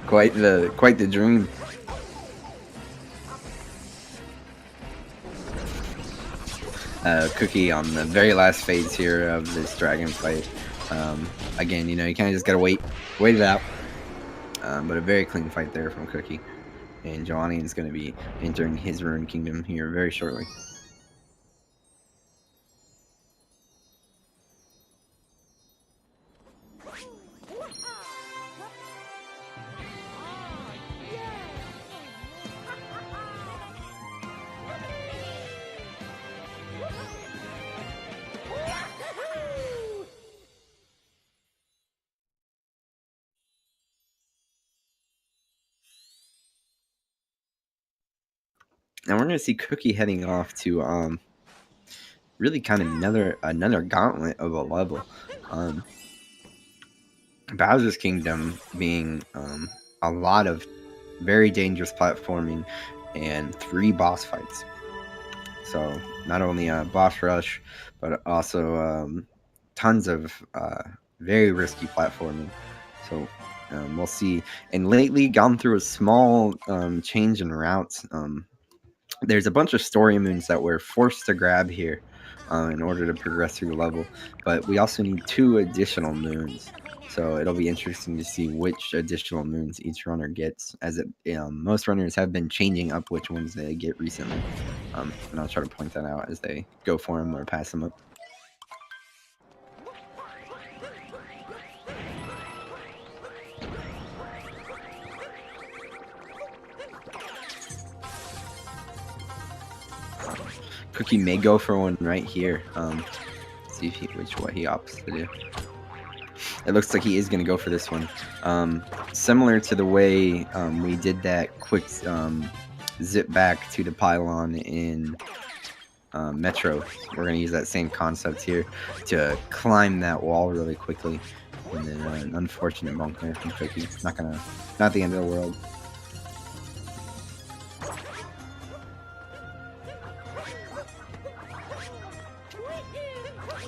Quite the dream. Cookie on the very last phase here of this dragon fight. Again, you know, you kind of just gotta wait it out. But a very clean fight there from Cookie, and Johanian's going to be entering his Rune Kingdom here very shortly. Now we're going to see Cookie heading off to really kind of another gauntlet of a level. Bowser's Kingdom being a lot of very dangerous platforming and 3 boss fights. So not only a boss rush, but also tons of very risky platforming. So we'll see. And lately gone through a small change in routes. There's a bunch of story moons that we're forced to grab here in order to progress through the level. But we also need 2 additional moons. So it'll be interesting to see which additional moons each runner gets, as most runners have been changing up which ones they get recently. And I'll try to point that out as they go for them or pass them up. Cookie may go for one right here. See if what he opts to do. It looks like he is going to go for this one. Similar to the way we did that quick zip back to the pylon in Metro. We're going to use that same concept here to climb that wall really quickly. And then an unfortunate bump there from Cookie. Not the end of the world.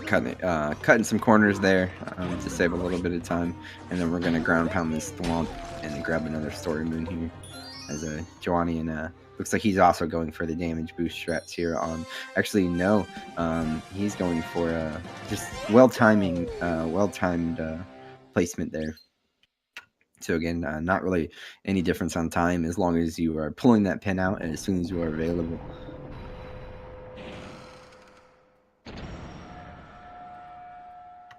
Cutting some corners there to save a little bit of time, and then we're gonna ground pound this thwomp and grab another story moon here. As a Johanian looks like he's also going for the damage boost strats here on. Actually, no, he's going for just well-timed placement there. So again, not really any difference on time as long as you are pulling that pin out and as soon as you are available.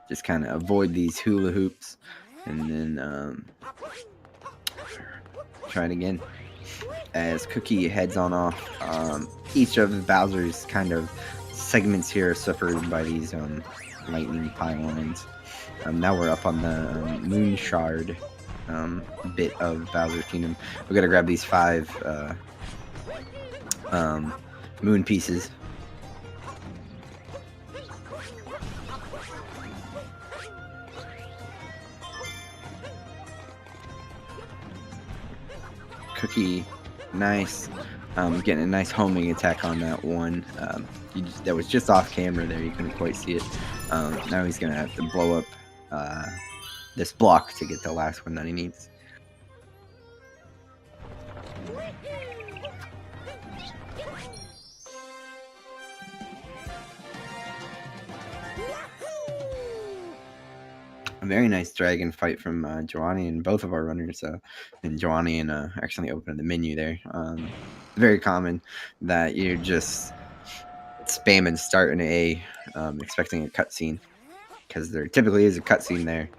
Just kind of avoid these hula hoops, and then try it again. As Cookie heads on off, each of Bowser's kind of segments here are separated by these lightning pylons. Now we're up on the Moon Shard bit of Bowser's Kingdom. We're gonna grab these 5 moon pieces. Cookie, nice. Getting a nice homing attack on that one. That was just off camera there. You couldn't quite see it. Now he's going to have to blow up this block to get the last one that he needs. A very nice dragon fight from Johanian, both of our runners. And Johanian actually opened the menu there. Very common that you're just spamming start in A, expecting a cutscene, because there typically is a cutscene there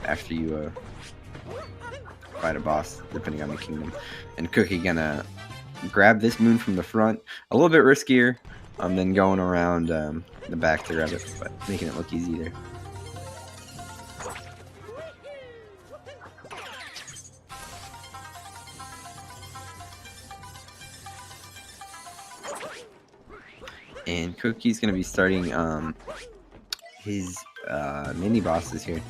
after you fight a boss, depending on the kingdom. And Cookie gonna grab this moon from the front, a little bit riskier, than going around the back to grab it, but making it look easy there. And Cookie's going to be starting his mini bosses here.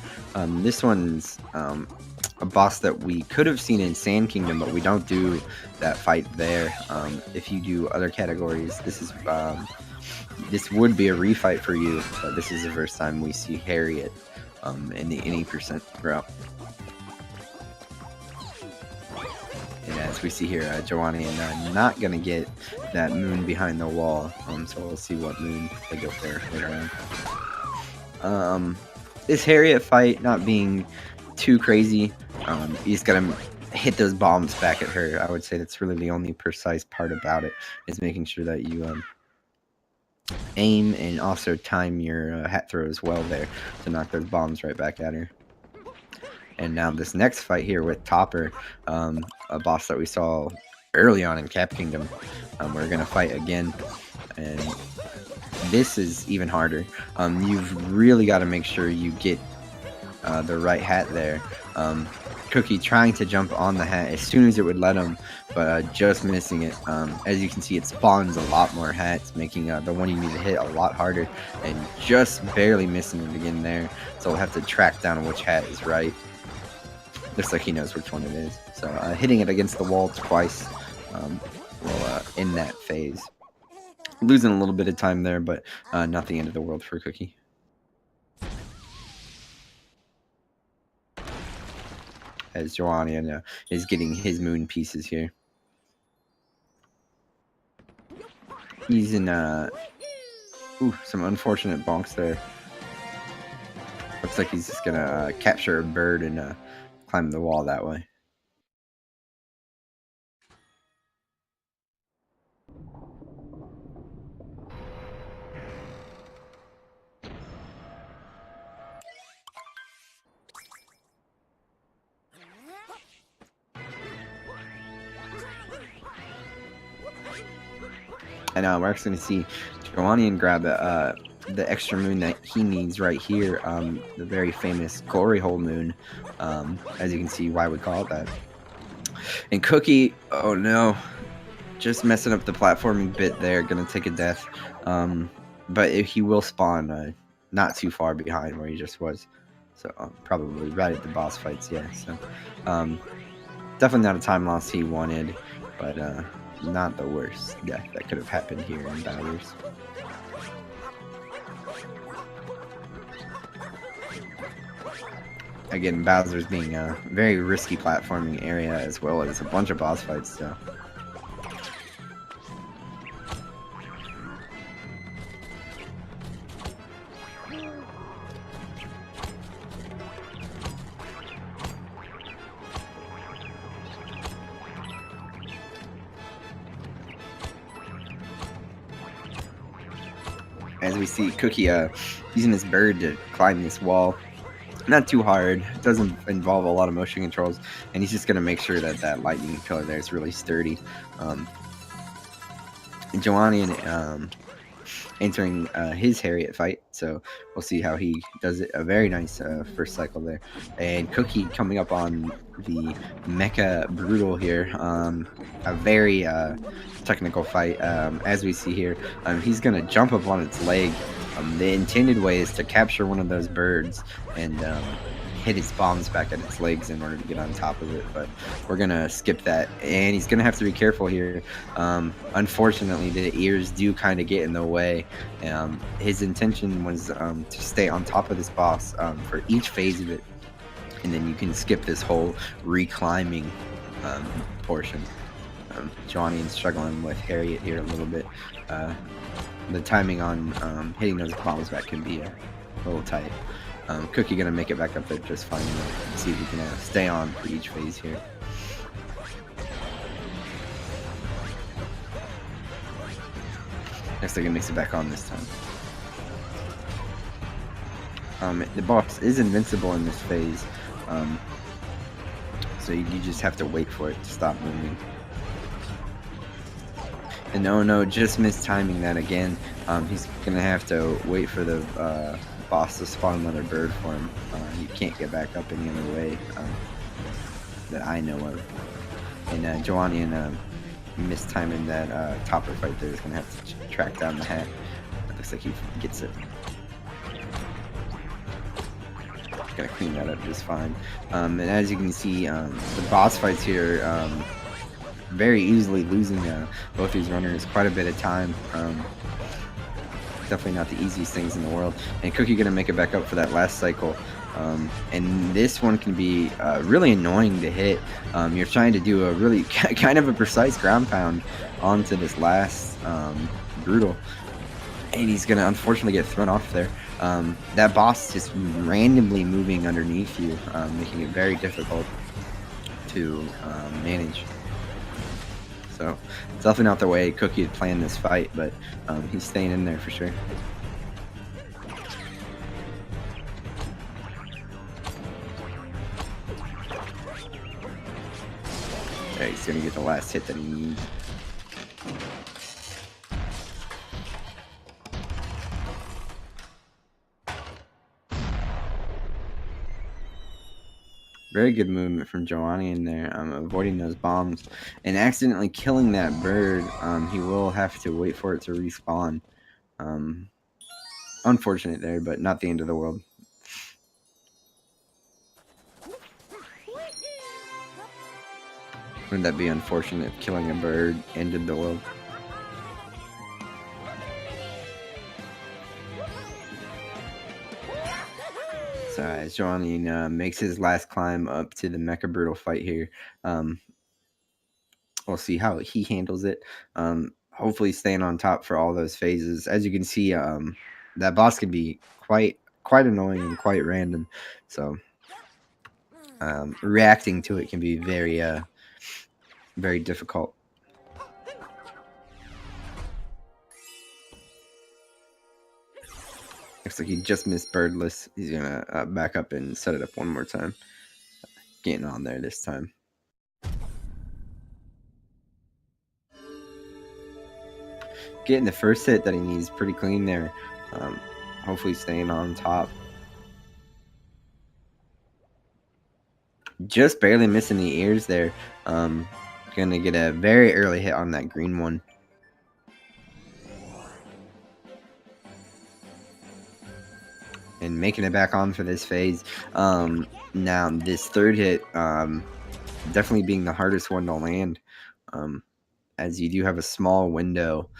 This one's a a boss that we could have seen in Sand Kingdom, but we don't do that fight there. If you do other categories, this would be a refight for you, but this is the first time we see Harriet in the any percent route. And as we see here, Johanian not gonna get that moon behind the wall, so we'll see what moon they go for later on. This Harriet fight not being too crazy, you just gotta hit those bombs back at her. I would say that's really the only precise part about it, is making sure that you aim and also time your hat throw as well there to knock those bombs right back at her. And now this next fight here with Topper, a boss that we saw early on in Cap Kingdom, we're gonna fight again, and this is even harder. You've really got to make sure you get the right hat there. Cookie trying to jump on the hat as soon as it would let him, but just missing it. As you can see, it spawns a lot more hats, making the one you need to hit a lot harder, and just barely missing it again there. So we'll have to track down which hat is right. Looks like he knows which one it is. So hitting it against the wall twice will end that phase. Losing a little bit of time there, but not the end of the world for Cookie. As Johanian is getting his moon pieces here. He's in some unfortunate bonks there. Looks like he's just gonna capture a bird and climb the wall that way. And we're actually going to see Johanian grab the extra moon that he needs right here, the very famous glory hole moon. As you can see why we call it that. And Cookie, oh no, just messing up the platforming bit there, going to take a death. But he will spawn not too far behind where he just was. So probably right at the boss fights, yeah. So definitely not a time loss he wanted, but not the worst death that could have happened here in Bowser's. Again, Bowser's being a very risky platforming area as well as a bunch of boss fights, so. As we see Cookie using his bird to climb this wall. Not too hard, it doesn't involve a lot of motion controls, and he's just going to make sure that that lightning pillar there is really sturdy. Johanian entering his Harriet fight, so we'll see how he does it. A very nice first cycle there. And Cookie coming up on the Mecha Brutal here, a very technical fight. As we see here, he's going to jump up on its leg. The intended way is to capture one of those birds and hit its bombs back at its legs in order to get on top of it, but we're gonna skip that, and he's gonna have to be careful here. Unfortunately, the ears do kind of get in the way. His intention was to stay on top of this boss for each phase of it, and then you can skip this whole reclimbing portion. Johanian's struggling with Harriet here a little bit. The timing on hitting those bombs back can be a little tight. Cookie gonna make it back up there just fine. See if he can stay on for each phase here. Looks like it makes it back on this time. The boss is invincible in this phase, so you just have to wait for it to stop moving. And no, just mistiming that again. He's gonna have to wait for the boss to spawn another bird for him. You can't get back up any other way that I know of. And Johanian mistiming that Topper fight there is gonna have to track down the hat. It looks like he gets it. Gonna clean that up just fine. And as you can see, the boss fights here very easily losing both these runners quite a bit of time. Definitely not the easiest things in the world. And Cookie gonna make it back up for that last cycle. And this one can be really annoying to hit. You're trying to do a really kind of a precise ground pound onto this last brutal, and he's gonna unfortunately get thrown off there. That boss just randomly moving underneath you, making it very difficult to manage. So it's definitely not the way Cookie had planned this fight, but he's staying in there for sure. Okay, he's gonna get the last hit that he needs. Very good movement from Johanian there, avoiding those bombs and accidentally killing that bird. He will have to wait for it to respawn. Unfortunate there, but not the end of the world. Wouldn't that be unfortunate if killing a bird ended the world? So as Johanian makes his last climb up to the Mecha Brutal fight here, we'll see how he handles it. Hopefully staying on top for all those phases. As you can see, that boss can be quite annoying and quite random. So reacting to it can be very very difficult. Looks like he just missed birdless. He's gonna back up and set it up one more time. Getting on there this time. Getting the first hit that he needs pretty clean there. Hopefully staying on top. Just barely missing the ears there. Gonna get a very early hit on that green one. And making it back on for this phase. Now this third hit, definitely being the hardest one to land, as you do have a small window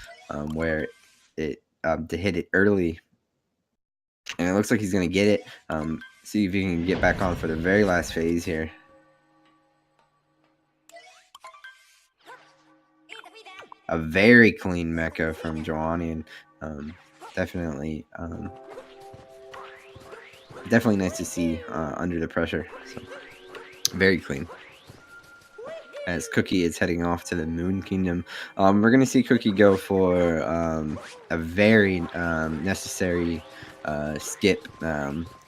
where it to hit it early. And it looks like he's gonna get it. See if he can get back on for the very last phase here. A very clean mecha from Johanian. Definitely nice to see under the pressure. So very clean. As Cookie is heading off to the Moon Kingdom, we're gonna see Cookie go for a very necessary skip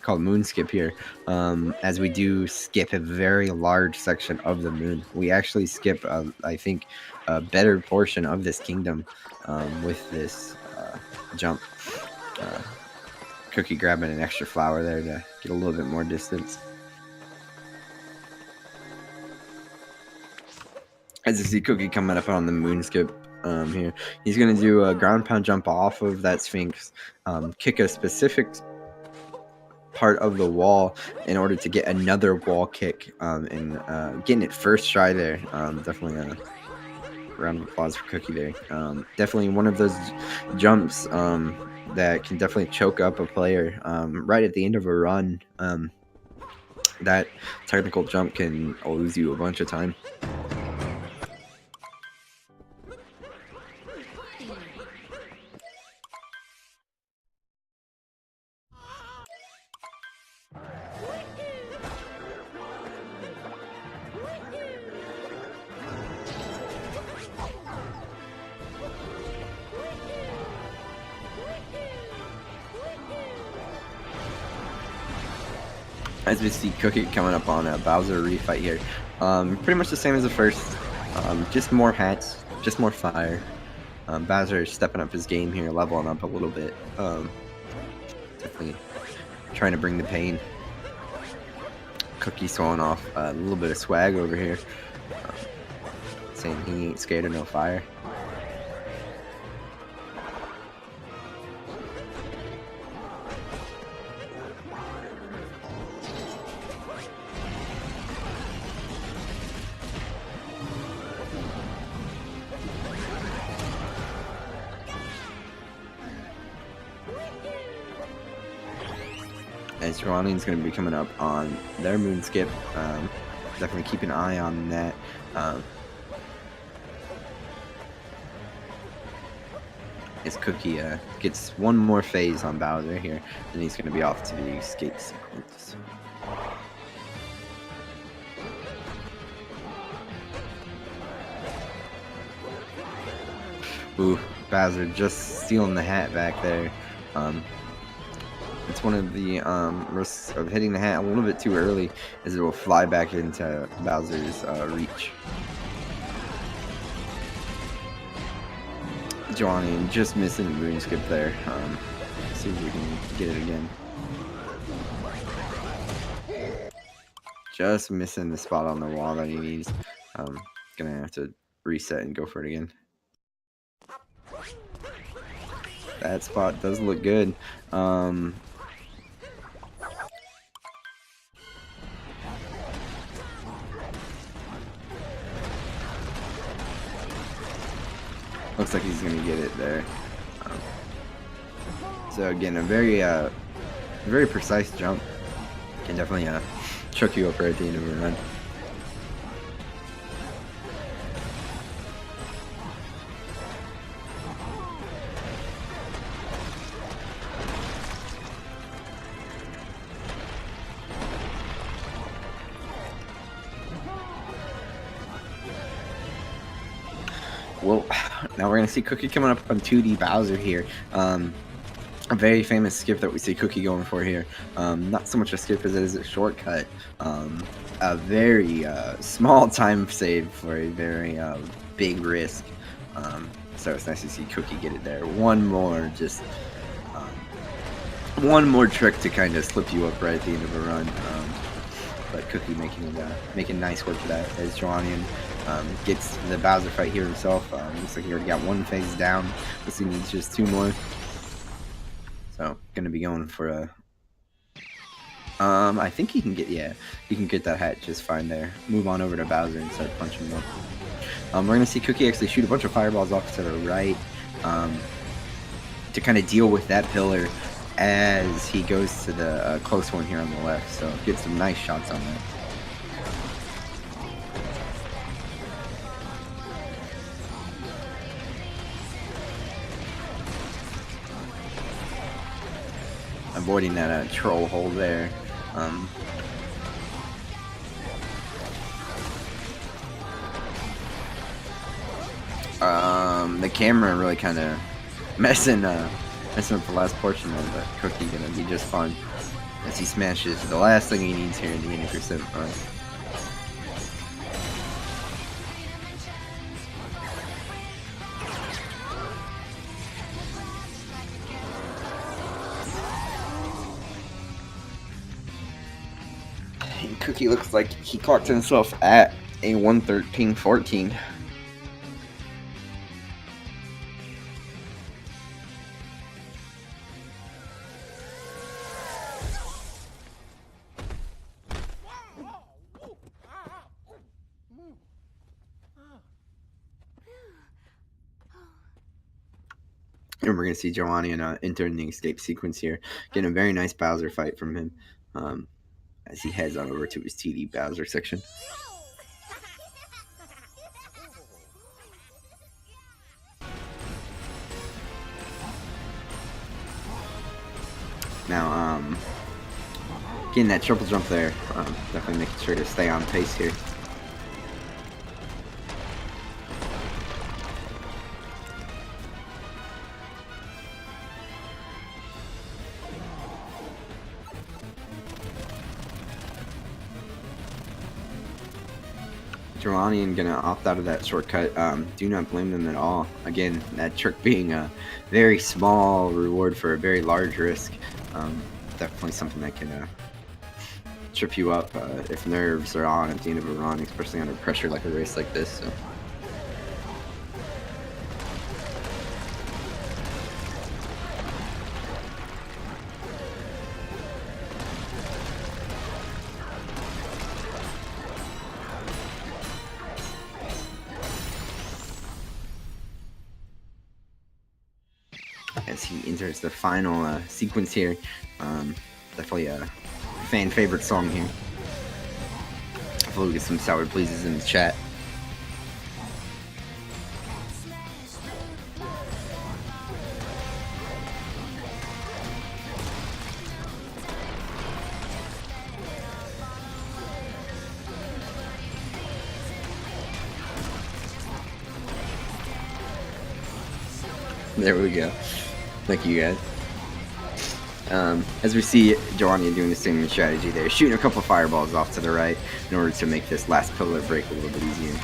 called Moon Skip here, as we do skip a very large section of the moon. We actually skip, I think, a better portion of this kingdom with this jump. Cookie grabbing an extra flower there to get a little bit more distance. As you see Cookie coming up on the moon skip here, he's going to do a ground pound jump off of that Sphinx, kick a specific part of the wall in order to get another wall kick, and getting it first try there. Definitely a round of applause for Cookie there. Definitely one of those jumps that can definitely choke up a player right at the end of a run. That technical jump can lose you a bunch of time. As we see Cookie coming up on a Bowser refight here. Pretty much the same as the first. Just more hats, just more fire. Bowser is stepping up his game here, leveling up a little bit. Definitely trying to bring the pain. Cookie showing off a little bit of swag over here. Saying he ain't scared of no fire. As Johanian's going to be coming up on their moon skip. Definitely keep an eye on that. As Cookie gets one more phase on Bowser here, then he's going to be off to the escape sequence. Ooh, Bowser just stealing the hat back there. It's one of the risks of hitting the hat a little bit too early, as it will fly back into Bowser's reach. Johanian just missing the moon skip there. See if we can get it again. Just missing the spot on the wall that he needs. Gonna have to reset and go for it again. That spot does look good. Looks like he's gonna get it there. So again, a very precise jump can definitely chuck you up right at the end of a run. Well, now we're going to see Cookie coming up on 2D Bowser here. A very famous skip that we see Cookie going for here. Not so much a skip as it is a shortcut. A very small time save for a very big risk. So it's nice to see Cookie get it there. One more trick to kind of slip you up right at the end of a run. But Cookie making nice work of that as Johanian gets the Bowser fight here himself. Looks like he already got one phase down. Looks like he needs just 2 more. So gonna be going for a. I think he can get that hat just fine there. Move on over to Bowser and start punching him up. We're gonna see Cookie actually shoot a bunch of fireballs off to the right to kind of deal with that pillar as he goes to the close one here on the left. So get some nice shots on that. Avoiding that troll hole there. The camera really kind of messing up the last portion of it, but Cookie gonna be just fine as he smashes the last thing he needs here in the 80% run. And Cookie looks like he clocked himself at a 113.14. And we're going to see Johanian entering the escape sequence here. Getting a very nice Bowser fight from him as he heads on over to his TD Bowser section. Now, getting that triple jump there, definitely making sure to stay on pace here. Johanian gonna opt out of that shortcut. Do not blame them at all. Again, that trick being a very small reward for a very large risk. Definitely something that can trip you up if nerves are on at the end of a run, especially under pressure like a race like this. So. as he enters the final sequence here. Definitely a fan favorite song here. Hopefully we get some sour pleases in the chat. There we go. Thank you, guys. As we see Johanian doing the same strategy there, shooting a couple fireballs off to the right in order to make this last pillar break a little bit easier.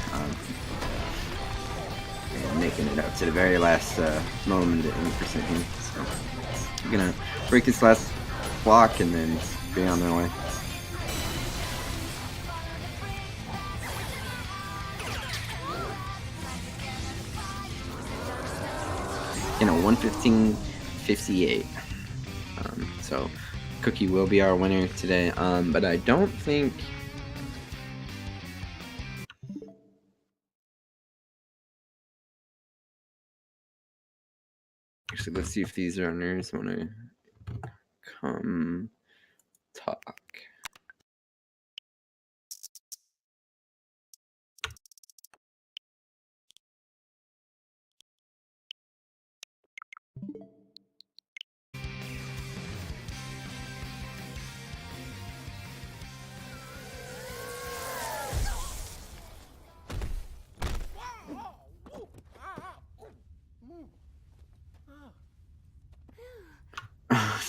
And making it up to the very last moment at 1% here. So we're gonna break this last block and then be on their way. You know, 115.58. So Cookie will be our winner today, but I don't think. Actually, let's see if these runners want to come talk.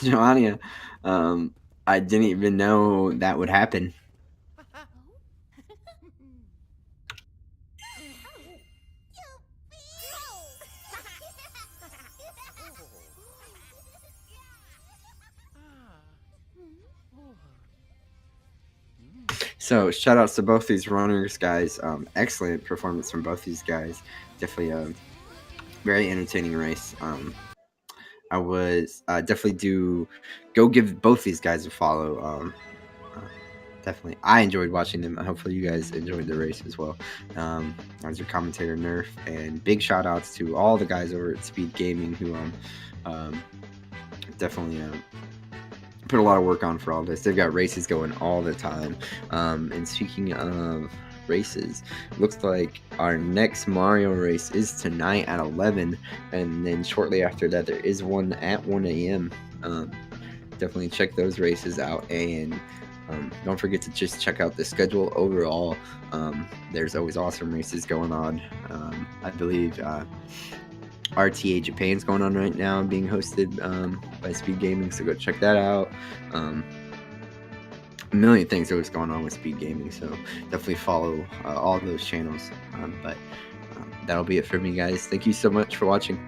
Johania, I didn't even know that would happen. So shout outs to both these runners, guys. Excellent performance from both these guys. Definitely a very entertaining race. I was definitely go give both these guys a follow. Definitely, I enjoyed watching them. Hopefully, you guys enjoyed the race as well. As your commentator, Nerf, and big shout outs to all the guys over at Speed Gaming who definitely put a lot of work on for all this. They've got races going all the time. And speaking of races, looks like our next Mario race is tonight at 11, and then shortly after that there is one at 1 a.m. Definitely check those races out, and don't forget to just check out the schedule overall. There's always awesome races going on. I believe RTA Japan's going on right now, being hosted by Speed Gaming, so go check that out. A million things always going on with Speed Gaming, so definitely follow all those channels. But that'll be it for me, guys. Thank you so much for watching.